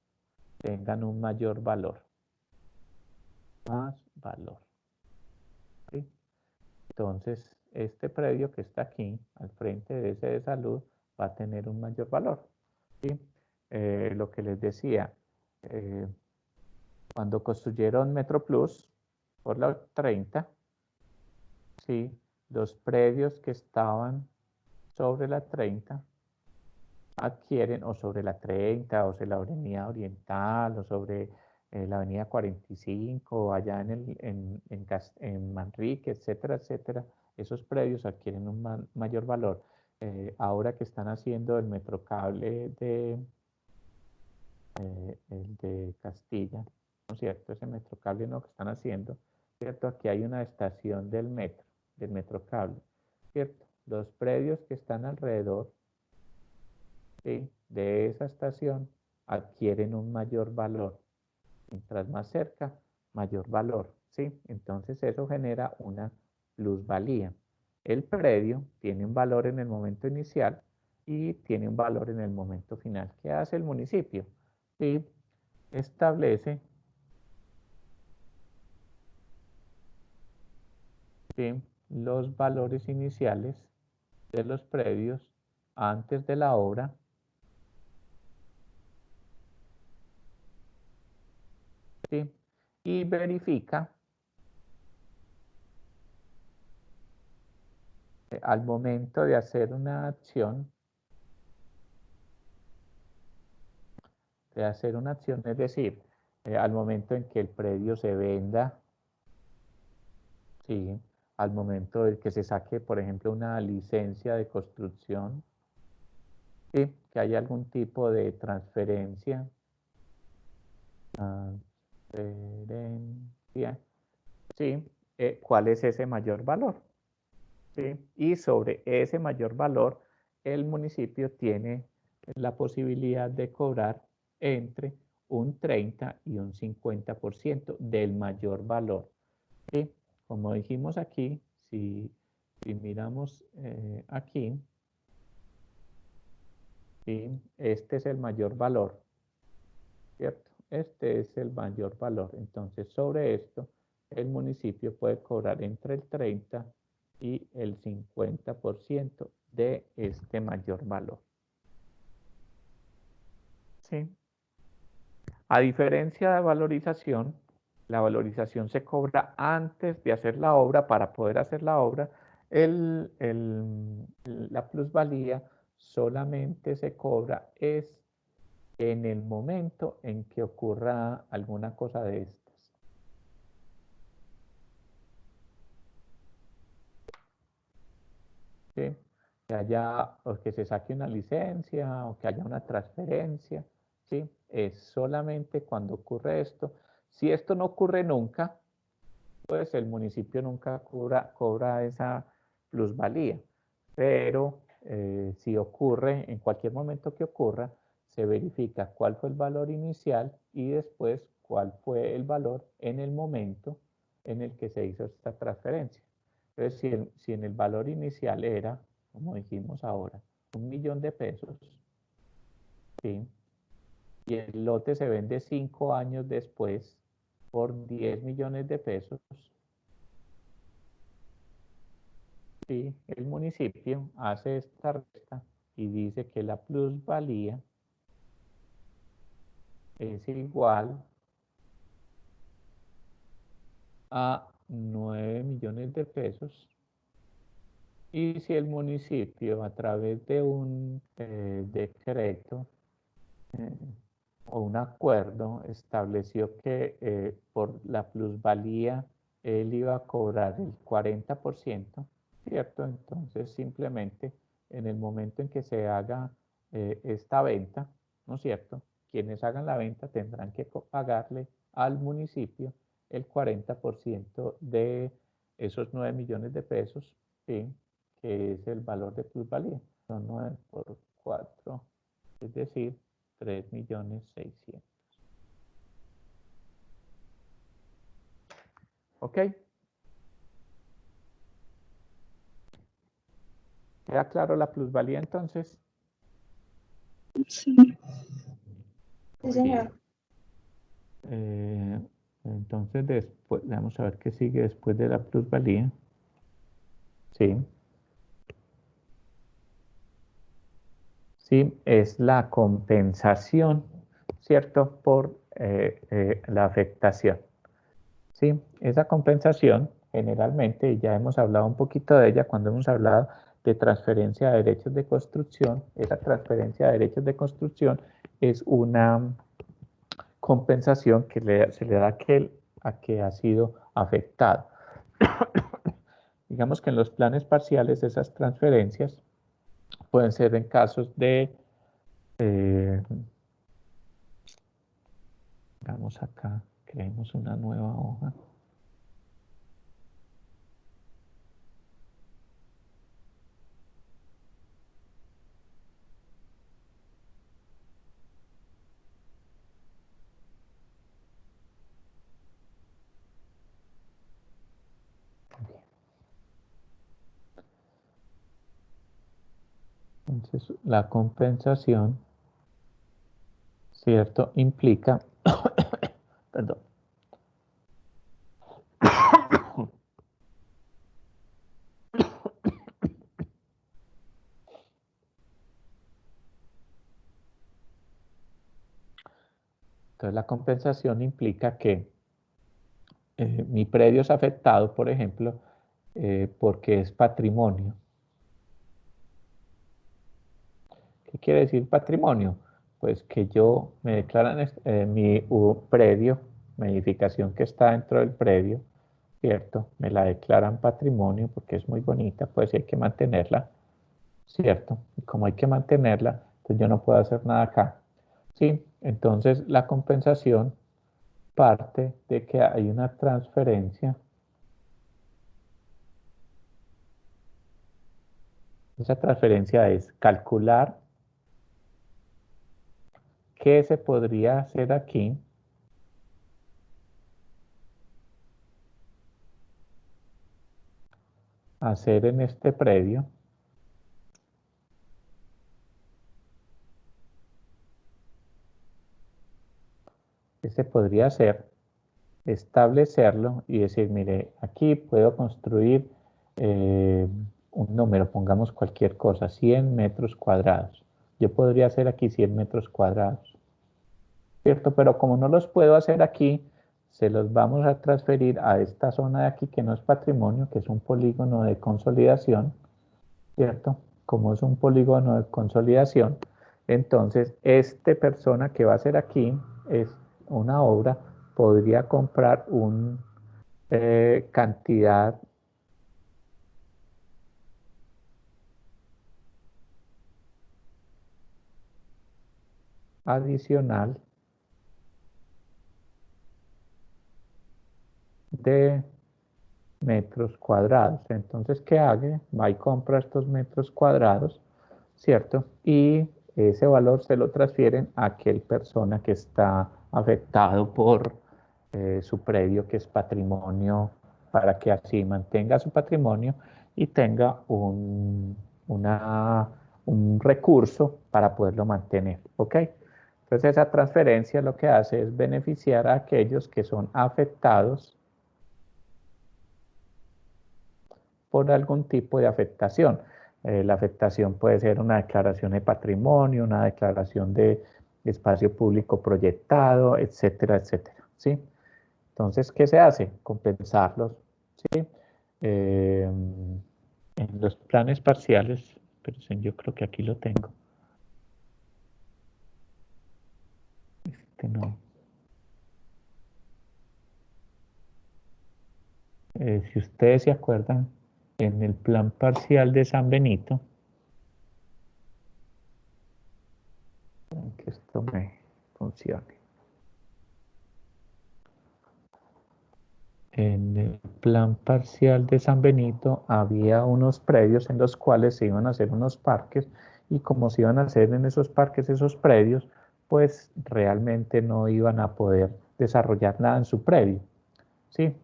tengan un mayor valor. Más valor. ¿Sí? Entonces, este predio que está aquí, al frente de ese de salud, va a tener un mayor valor. ¿Sí? Lo que les decía, cuando construyeron Metro Plus por la 30, ¿sí? Los predios que estaban sobre la 30 adquieren, o sobre la 30, o sobre la avenida Oriental, o sobre la avenida 45, allá en Manrique, etcétera, etcétera, esos predios adquieren un mayor valor. Ahora que están haciendo el metrocable el de Castilla, ¿no es cierto? Ese metrocable no que están haciendo, ¿cierto? Aquí hay una estación del metrocable, ¿cierto? Los predios que están alrededor, ¿sí?, de esa estación adquieren un mayor valor. Mientras más cerca, mayor valor, ¿sí? Entonces eso genera una plusvalía. El predio tiene un valor en el momento inicial y tiene un valor en el momento final. ¿Qué hace el municipio? Sí, establece, ¿sí?, los valores iniciales de los predios antes de la obra, ¿sí?, y verifica al momento de hacer una acción, es decir, al momento en que el predio se venda, ¿sí?, al momento de que se saque, por ejemplo, una licencia de construcción, ¿sí?, que haya algún tipo de transferencia, ¿sí? ¿Cuál es ese mayor valor? ¿Sí? Y sobre ese mayor valor, el municipio tiene la posibilidad de cobrar entre un 30 y un 50% del mayor valor. ¿Sí? Como dijimos aquí, si miramos aquí, ¿sí?, este es el mayor valor, ¿cierto? Este es el mayor valor. Entonces, sobre esto, el municipio puede cobrar entre el 30 y el 50% de este mayor valor. ¿Sí? A diferencia de valorización, la valorización se cobra antes de hacer la obra. Para poder hacer la obra, la plusvalía solamente se cobra en el momento en que ocurra alguna cosa de estas. ¿Sí? que haya, o que se saque una licencia, o que haya una transferencia, ¿sí? Es solamente cuando ocurre esto. Si esto no ocurre nunca, pues el municipio nunca cobra esa plusvalía. Pero si ocurre, en cualquier momento que ocurra, se verifica cuál fue el valor inicial y después cuál fue el valor en el momento en el que se hizo esta transferencia. Entonces, si en el valor inicial era, como dijimos ahora, 1.000.000 de pesos, ¿sí? Y el lote se vende 5 años después por 10 millones de pesos, ¿sí? El municipio hace esta resta y dice que la plusvalía es igual a 9 millones de pesos. Y si el municipio a través de un decreto o un acuerdo estableció que por la plusvalía él iba a cobrar el 40%, ¿cierto? Entonces simplemente en el momento en que se haga esta venta, ¿no es cierto? Quienes hagan la venta tendrán que pagarle al municipio el 40% de esos 9 millones de pesos, ¿sí? Que es el valor de plusvalía. Son 9 por 4, es decir, 3.600.000. ¿Ok? ¿Queda claro la plusvalía entonces? Sí. Sí, señor. Entonces después, vamos a ver qué sigue después de la plusvalía. Sí. Sí, es la compensación, ¿cierto? Por la afectación. Sí, esa compensación generalmente, y ya hemos hablado un poquito de ella cuando hemos hablado de transferencia de derechos de construcción, esa transferencia de derechos de construcción es una compensación que se le da a que ha sido afectado. Digamos que en los planes parciales esas transferencias pueden ser en casos de, vamos acá, creemos una nueva hoja. Entonces, la compensación, ¿cierto? Implica, perdón, entonces la compensación implica que mi predio es afectado, por ejemplo, porque es patrimonio. ¿Qué quiere decir patrimonio? Pues que yo me declaran mi predio, mi edificación que está dentro del predio, ¿cierto? Me la declaran patrimonio porque es muy bonita, pues hay que mantenerla, ¿cierto? Y como hay que mantenerla, pues yo no puedo hacer nada acá. Sí, entonces la compensación parte de que hay una transferencia. Esa transferencia es calcular qué se podría hacer aquí hacer en este predio que se podría hacer, establecerlo y decir, mire, aquí puedo construir un número, pongamos cualquier cosa, 100 metros cuadrados. Yo podría hacer aquí 100 metros cuadrados, ¿cierto? Pero como no los puedo hacer aquí, se los vamos a transferir a esta zona de aquí que no es patrimonio, que es un polígono de consolidación, ¿cierto? Como es un polígono de consolidación, entonces esta persona que va a hacer aquí es una obra, podría comprar una cantidad adicional de metros cuadrados. Entonces, ¿qué hace? Va y compra estos metros cuadrados, ¿cierto? Y ese valor se lo transfieren a aquel persona que está afectado por su predio, que es patrimonio, para que así mantenga su patrimonio y tenga un recurso para poderlo mantener, ¿ok? Entonces esa transferencia lo que hace es beneficiar a aquellos que son afectados por algún tipo de afectación. La afectación puede ser una declaración de patrimonio, una declaración de espacio público proyectado, etcétera, etcétera, ¿sí? Entonces, ¿qué se hace? Compensarlos, ¿sí? En los planes parciales, pero yo creo que aquí lo tengo. Este no. Si ustedes se acuerdan, en el plan parcial de San Benito, que esto me funcione. En el plan parcial de San Benito había unos predios en los cuales se iban a hacer unos parques y como se iban a hacer en esos parques esos predios, pues realmente no iban a poder desarrollar nada en su predio, ¿sí?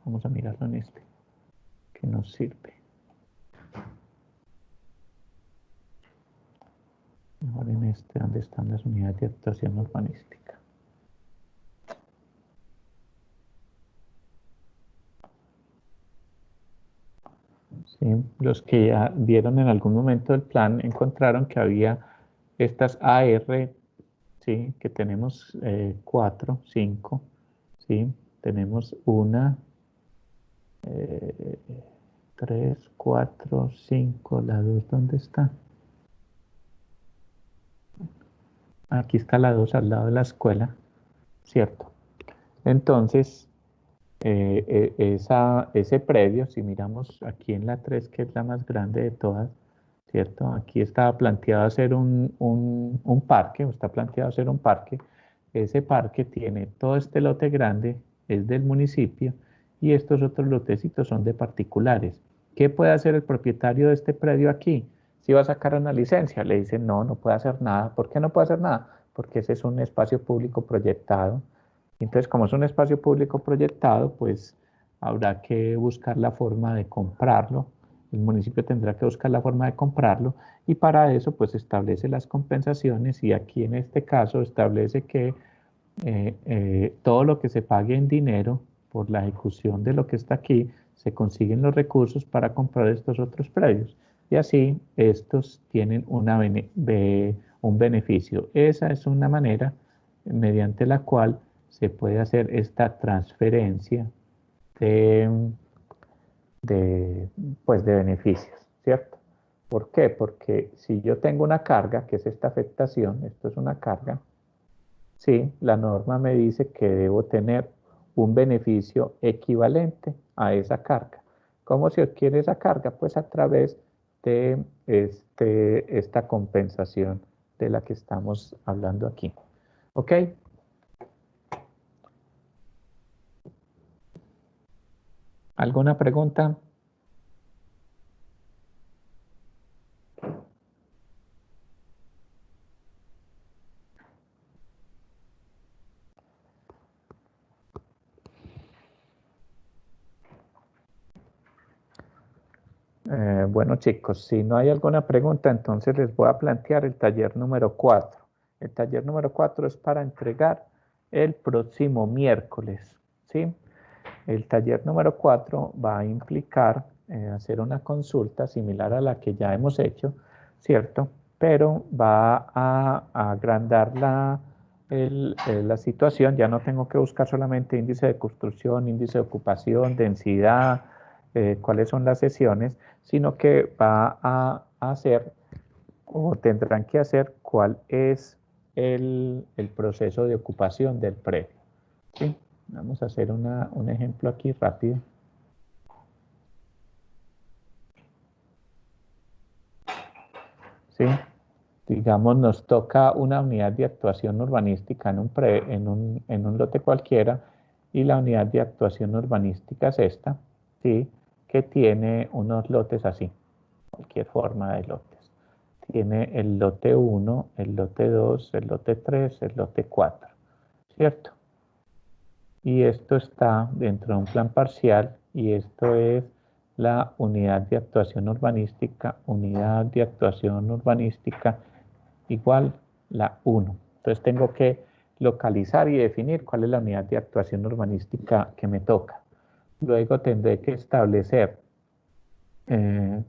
Vamos a mirarlo en este, que nos sirve. Mejor en este, donde están las unidades de actuación urbanística. ¿Sí? Los que ya vieron en algún momento el plan encontraron que había estas AR, ¿sí? Que tenemos 4, 5, ¿sí? Tenemos 1, 3, 4, 5, la 2, ¿dónde está? Aquí está la 2 al lado de la escuela, ¿cierto? Entonces, ese predio, si miramos aquí en la 3, que es la más grande de todas, ¿cierto? Aquí estaba planteado hacer un parque, o está planteado hacer un parque. Ese parque tiene todo este lote grande, es del municipio, y estos otros lotecitos son de particulares. ¿Qué puede hacer el propietario de este predio aquí? Si va a sacar una licencia, le dicen no, no puede hacer nada. ¿Por qué no puede hacer nada? Porque ese es un espacio público proyectado. Entonces, como es un espacio público proyectado, pues habrá que buscar la forma de comprarlo. El municipio tendrá que buscar la forma de comprarlo y para eso pues establece las compensaciones y aquí en este caso establece que todo lo que se pague en dinero por la ejecución de lo que está aquí, se consiguen los recursos para comprar estos otros predios y así estos tienen un beneficio. Esa es una manera mediante la cual se puede hacer esta transferencia de, pues de beneficios, ¿cierto? ¿Por qué? Porque si yo tengo una carga, que es esta afectación, esto es una carga, sí, la norma me dice que debo tener un beneficio equivalente a esa carga. ¿Cómo se adquiere esa carga? Pues a través de esta compensación de la que estamos hablando aquí. ¿Ok? ¿Alguna pregunta? Bueno chicos, si no hay alguna pregunta, entonces les voy a plantear el taller número 4. El taller número 4 es para entregar el próximo miércoles, ¿sí? El taller número 4 va a implicar hacer una consulta similar a la que ya hemos hecho, ¿cierto? Pero va a agrandar la situación, ya no tengo que buscar solamente índice de construcción, índice de ocupación, densidad, cuáles son las sesiones, sino que va a hacer o tendrán que hacer cuál es el proceso de ocupación del predio. ¿Sí? Vamos a hacer un ejemplo aquí rápido. ¿Sí? digamos, nos toca una unidad de actuación urbanística en un lote cualquiera, y la unidad de actuación urbanística es esta, ¿sí? Que tiene unos lotes así, cualquier forma de lotes. Tiene el lote 1, el lote 2, el lote 3, el lote 4, ¿cierto? Y esto está dentro de un plan parcial, y esto es la unidad de actuación urbanística, igual la 1. Entonces tengo que localizar y definir cuál es la unidad de actuación urbanística que me toca. Luego tendré que establecer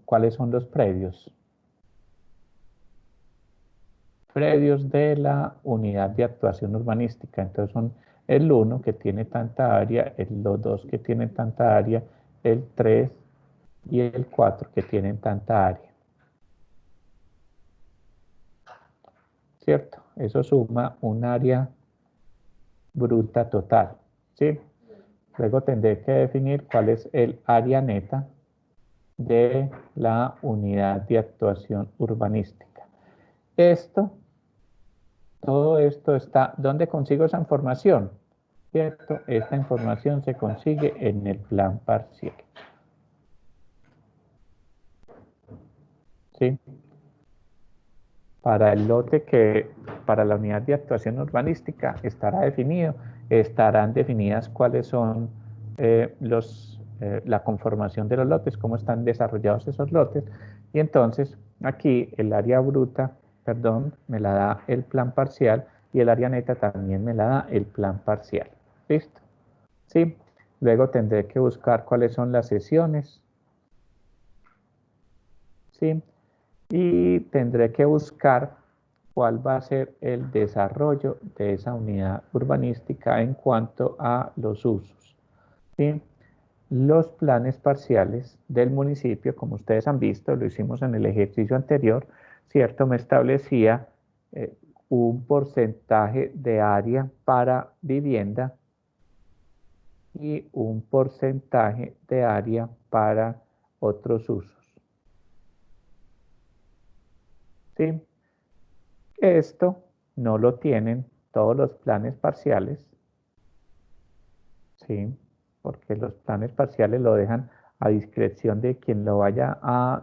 cuáles son los predios. Predios de la unidad de actuación urbanística. Entonces son el 1 que tiene tanta área, los 2 que tienen tanta área, el 3 y el 4 que tienen tanta área. ¿Cierto? Eso suma un área bruta total, ¿sí? Luego tendré que definir cuál es el área neta de la unidad de actuación urbanística. Todo esto está, ¿dónde consigo esa información? ¿Cierto? Esta información se consigue en el plan parcial. ¿Sí? Para el lote para la unidad de actuación urbanística estarán definidas cuáles son la conformación de los lotes, cómo están desarrollados esos lotes, y entonces aquí el área bruta, me la da el plan parcial, y el área neta también me la da el plan parcial. ¿Listo? ¿Sí? Luego tendré que buscar cuáles son las sesiones, ¿sí? Y tendré que buscar cuál va a ser el desarrollo de esa unidad urbanística en cuanto a los usos, ¿sí? Los planes parciales del municipio, como ustedes han visto, lo hicimos en el ejercicio anterior, ¿cierto? Me establecía un porcentaje de área para vivienda y un porcentaje de área para otros usos, ¿sí? Esto no lo tienen todos los planes parciales, ¿sí? Porque los planes parciales lo dejan a discreción de quien lo vaya a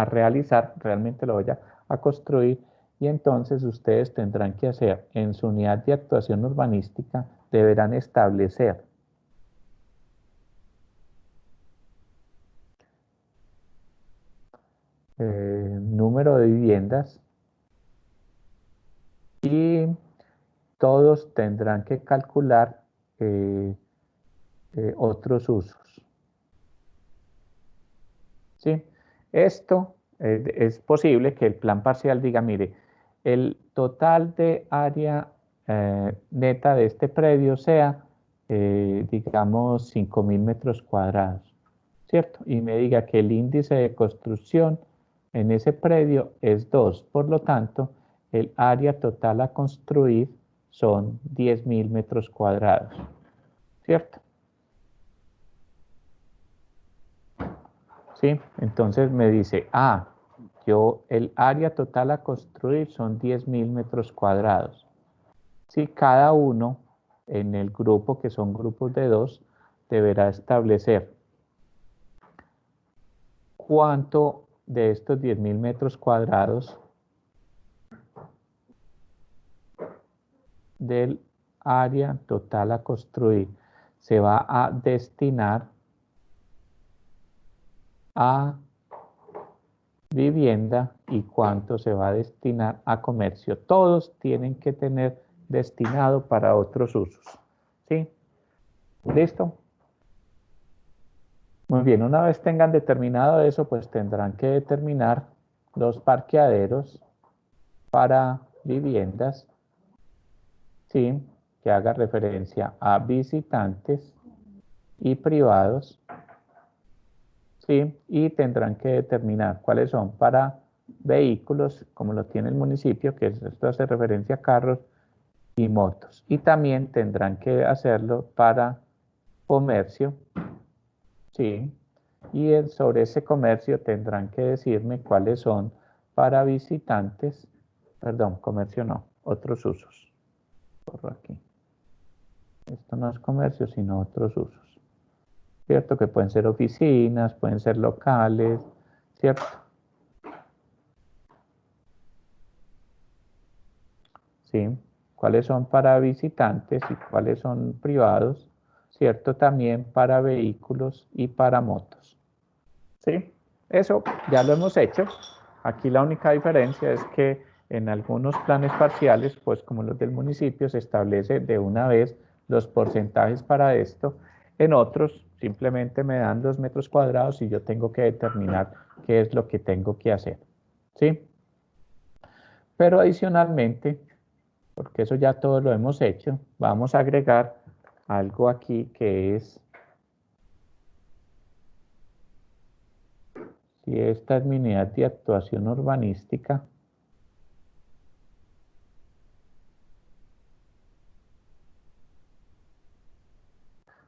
realizar, realmente lo vaya a construir, y entonces ustedes tendrán que hacer en su unidad de actuación urbanística, deberán establecer número de viviendas, y todos tendrán que calcular otros usos, ¿sí? Esto es posible que el plan parcial diga, mire, el total de área neta de este predio sea, digamos, 5.000 metros cuadrados, ¿cierto? Y me diga que el índice de construcción en ese predio es 2, por lo tanto, el área total a construir son 10.000 metros cuadrados, ¿cierto? ¿Sí? Entonces me dice, el área total a construir son 10.000 metros cuadrados. Sí, cada uno en el grupo, que son grupos de 2, deberá establecer cuánto de estos 10.000 metros cuadrados del área total a construir se va a destinar a vivienda y cuánto se va a destinar a comercio. Todos tienen que tener destinado para otros usos, ¿sí? ¿Listo? Muy bien, una vez tengan determinado eso, pues tendrán que determinar los parqueaderos para viviendas, ¿sí? Que haga referencia a visitantes y privados, ¿sí? Y tendrán que determinar cuáles son para vehículos, como lo tiene el municipio, que esto hace referencia a carros y motos. Y también tendrán que hacerlo para comercio, ¿sí? Y sobre ese comercio tendrán que decirme cuáles son para visitantes Perdón, comercio no, otros usos. Borro aquí. Esto no es comercio, sino otros usos. ¿Cierto? Que pueden ser oficinas, pueden ser locales, ¿cierto? ¿Sí? ¿Cuáles son para visitantes y cuáles son privados? ¿Cierto? También para vehículos y para motos. ¿Sí? Eso ya lo hemos hecho. Aquí la única diferencia es que en algunos planes parciales, pues como los del municipio, se establece de una vez los porcentajes para esto. En otros, simplemente me dan 2 metros cuadrados y yo tengo que determinar qué es lo que tengo que hacer. ¿Sí? Pero adicionalmente, porque eso ya todo lo hemos hecho, vamos a agregar algo aquí que es, si esta es mi unidad de actuación urbanística,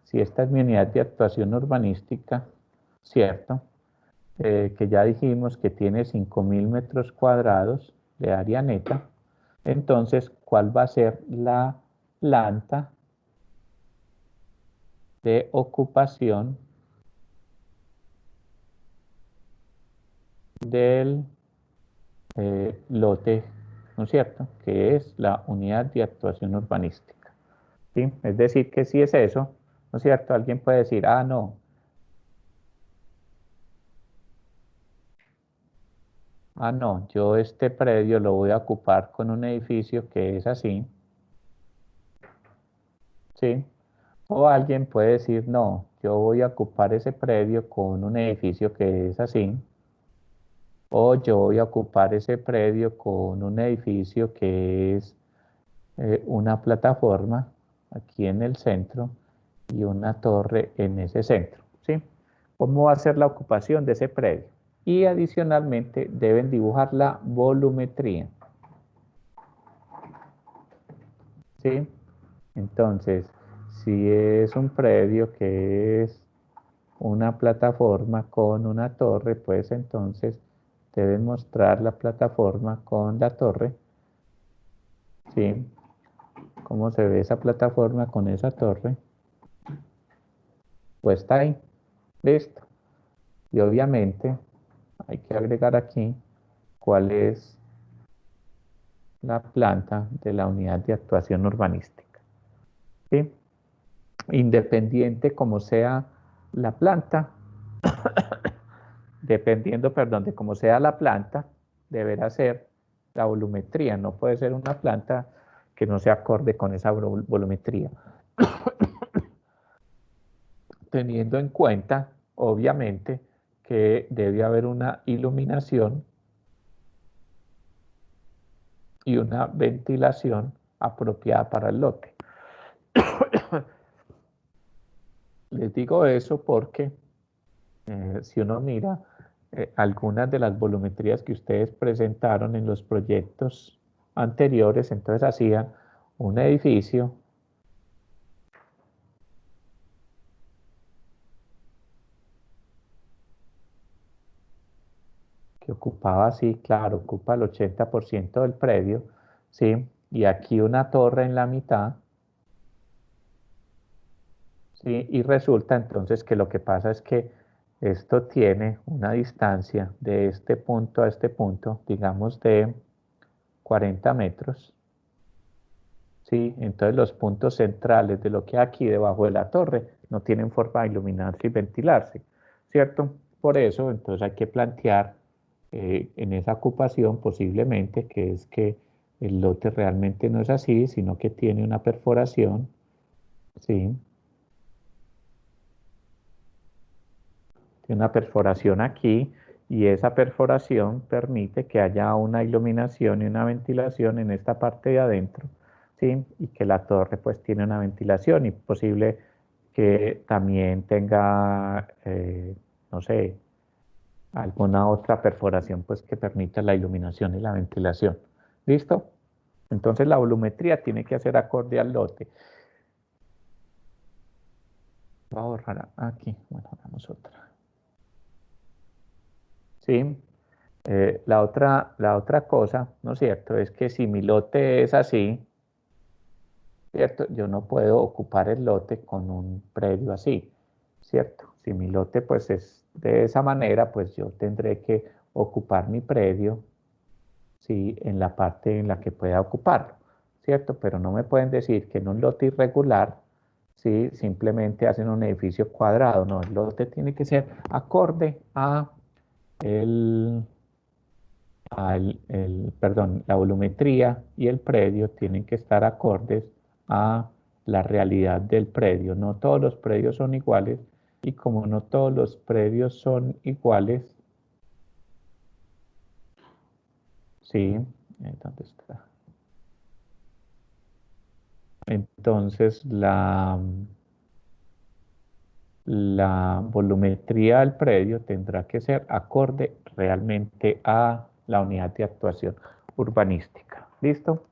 si esta es mi unidad de actuación urbanística, ¿cierto? Que ya dijimos que tiene 5.000 metros cuadrados de área neta, entonces, ¿cuál va a ser la planta de ocupación del lote, ¿no es cierto? Que es la unidad de actuación urbanística. ¿Sí? Es decir, que si es eso, ¿no es cierto? Alguien puede decir, ah, no, yo este predio lo voy a ocupar con un edificio que es así, ¿sí? O alguien puede decir, no, yo voy a ocupar ese predio con un edificio que es así, o yo voy a ocupar ese predio con un edificio que es una plataforma aquí en el centro y una torre en ese centro, ¿sí? ¿Cómo va a ser la ocupación de ese predio? Y adicionalmente deben dibujar la volumetría, ¿sí? Entonces, si es un predio que es una plataforma con una torre, pues entonces deben mostrar la plataforma con la torre, ¿sí? ¿Cómo se ve esa plataforma con esa torre? Pues está ahí, listo. Y obviamente hay que agregar aquí cuál es la planta de la unidad de actuación urbanística, ¿sí? Independiente como sea la planta, dependiendo, perdón, de cómo sea la planta, deberá ser la volumetría. No puede ser una planta que no se acorde con esa volumetría. Teniendo en cuenta, obviamente, que debe haber una iluminación y una ventilación apropiada para el lote. Les digo eso porque si uno mira algunas de las volumetrías que ustedes presentaron en los proyectos anteriores, entonces hacían un edificio que ocupaba, sí, claro, ocupa el 80% del predio, ¿sí? Y aquí una torre en la mitad, ¿sí? Y resulta entonces que lo que pasa es que esto tiene una distancia de este punto a este punto, digamos de 40 metros, ¿sí? Entonces los puntos centrales de lo que hay aquí debajo de la torre no tienen forma de iluminarse y ventilarse, ¿cierto? Por eso, entonces hay que plantear en esa ocupación posiblemente que es que el lote realmente no es así, sino que tiene una perforación, ¿sí? Tiene una perforación aquí y esa perforación permite que haya una iluminación y una ventilación en esta parte de adentro, ¿sí? Y que la torre pues tiene una ventilación y posible que también tenga, no sé, alguna otra perforación pues que permita la iluminación y la ventilación. ¿Listo? Entonces la volumetría tiene que ser acorde al lote. Voy a borrar aquí, bueno, hagamos otra. ¿Sí? La otra cosa, ¿no es cierto?, es que si mi lote es así, ¿cierto?, yo no puedo ocupar el lote con un predio así, ¿cierto? Si mi lote pues es de esa manera, pues yo tendré que ocupar mi predio, ¿sí?, en la parte en la que pueda ocuparlo, ¿cierto? Pero no me pueden decir que en un lote irregular, ¿sí?, simplemente hacen un edificio cuadrado. No, el lote tiene que ser acorde a la volumetría y el predio tienen que estar acordes a la realidad del predio. No todos los predios son iguales, y como no todos los predios son iguales, ¿sí? ¿Dónde está? Entonces la volumetría del predio tendrá que ser acorde realmente a la unidad de actuación urbanística. ¿Listo?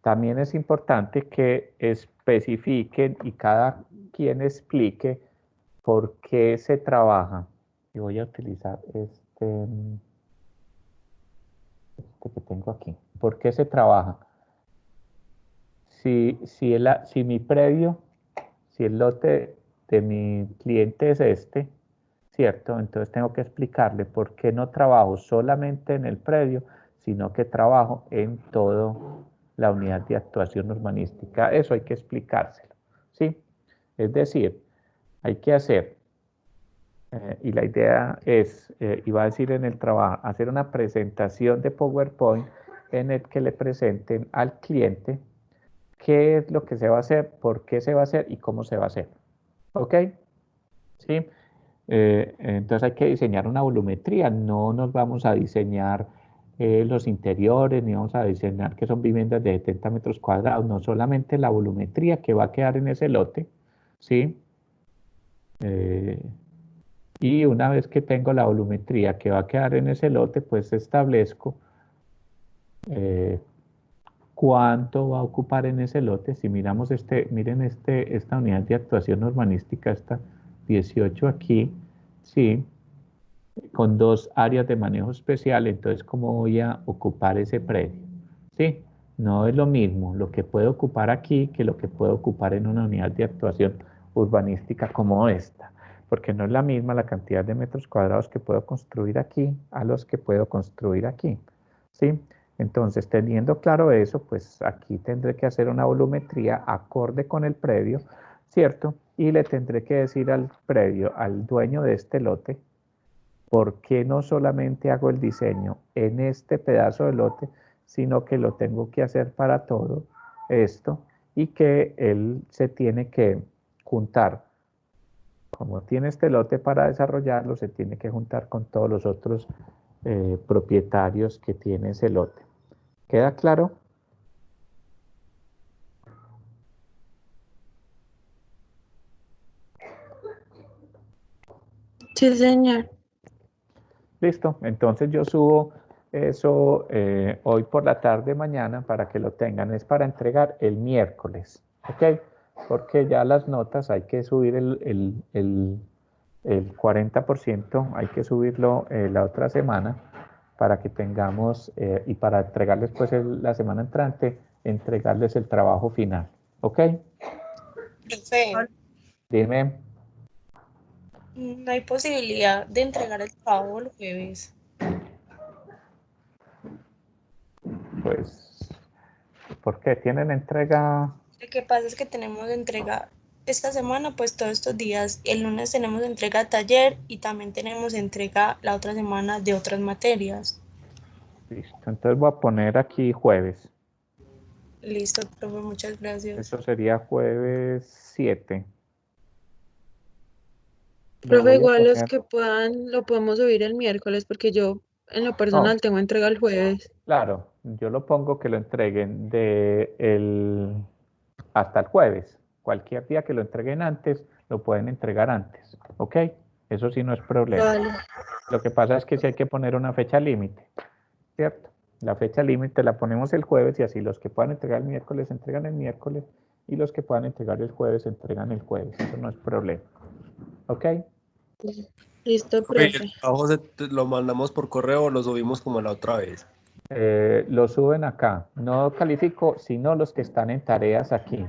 También es importante que especifiquen y cada quien explique por qué se trabaja. Y voy a utilizar este que tengo aquí. ¿Por qué se trabaja? Si mi predio, si el lote de mi cliente es este, ¿cierto? Entonces tengo que explicarle por qué no trabajo solamente en el predio, sino que trabajo en toda la unidad de actuación urbanística. Eso hay que explicárselo, ¿sí? Es decir, hay que hacer, y la idea es, iba a decir en el trabajo, hacer una presentación de PowerPoint en el que le presenten al cliente qué es lo que se va a hacer, por qué se va a hacer y cómo se va a hacer. ¿Ok? ¿Sí? Entonces hay que diseñar una volumetría. No nos vamos a diseñar los interiores, ni vamos a diseñar que son viviendas de 70 metros cuadrados, no, solamente la volumetría que va a quedar en ese lote, ¿sí? Y una vez que tengo la volumetría que va a quedar en ese lote, pues establezco cuánto va a ocupar en ese lote. Si miramos miren esta unidad de actuación urbanística, esta 18 aquí, sí, con 2 áreas de manejo especial. Entonces, ¿cómo voy a ocupar ese predio? Sí, no es lo mismo lo que puedo ocupar aquí que lo que puedo ocupar en una unidad de actuación urbanística como esta, porque no es la misma la cantidad de metros cuadrados que puedo construir aquí a los que puedo construir aquí, ¿sí? Entonces, teniendo claro eso, pues aquí tendré que hacer una volumetría acorde con el predio, ¿cierto? Y le tendré que decir al predio, al dueño de este lote, ¿por qué no solamente hago el diseño en este pedazo de lote, sino que lo tengo que hacer para todo esto, y que él se tiene que juntar? Como tiene este lote para desarrollarlo, se tiene que juntar con todos los otros propietarios que tiene ese lote. ¿Queda claro? Sí, señor. Listo, entonces yo subo eso hoy por la tarde, mañana, para que lo tengan. Es para entregar el miércoles, ¿ok? Porque ya las notas hay que subir el 40%, hay que subirlo la otra semana para que tengamos, y para entregarles pues la semana entrante, entregarles el trabajo final, ¿ok? Profe, Dime. no hay posibilidad de entregar el trabajo el jueves. Pues, ¿por qué? ¿Tienen entrega? Lo que pasa es que tenemos entrega esta semana, pues todos estos días. El lunes tenemos entrega taller y también tenemos entrega la otra semana de otras materias. Listo, entonces voy a poner aquí jueves. Listo, profe, muchas gracias. Eso sería jueves 7. Lo Profe, voy a igual los poner. que puedan lo podemos subir el miércoles porque yo en lo No, personal tengo entrega el jueves. claro, yo lo pongo que lo entreguen hasta el jueves. Cualquier día que lo entreguen antes, lo pueden entregar antes, ¿ok? Eso sí no es problema. Vale. Lo que pasa es que sí hay que poner una fecha límite, ¿cierto? La fecha límite la ponemos el jueves, y así los que puedan entregar el miércoles entregan el miércoles, y los que puedan entregar el jueves entregan el jueves. Eso no es problema, ¿ok? Listo, Profe, profe. ¿el trabajo lo mandamos por correo o lo subimos como la otra vez? Lo suben acá. No califico sino los que están en tareas aquí.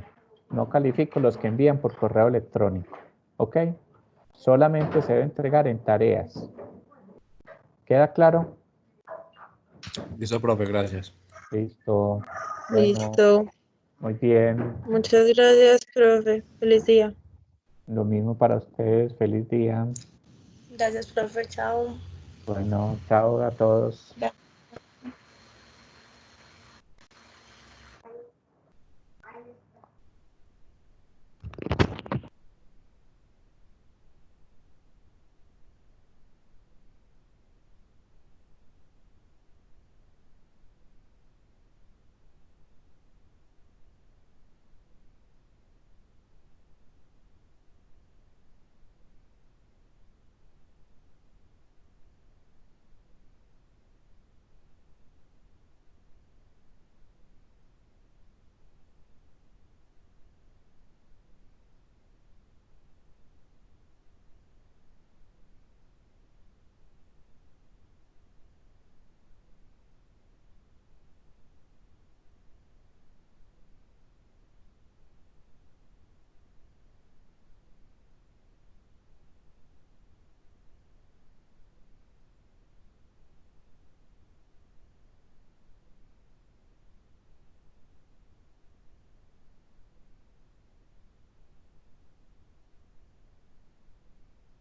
No califico los que envían por correo electrónico. ¿Ok? Solamente se debe entregar en tareas. ¿Queda claro? Listo, profe, gracias. Listo. Bueno, Listo. muy bien. Muchas gracias, profe. Feliz día. Lo mismo para ustedes. Feliz día. Gracias, profe. Chao. Bueno, chao a todos. Gracias.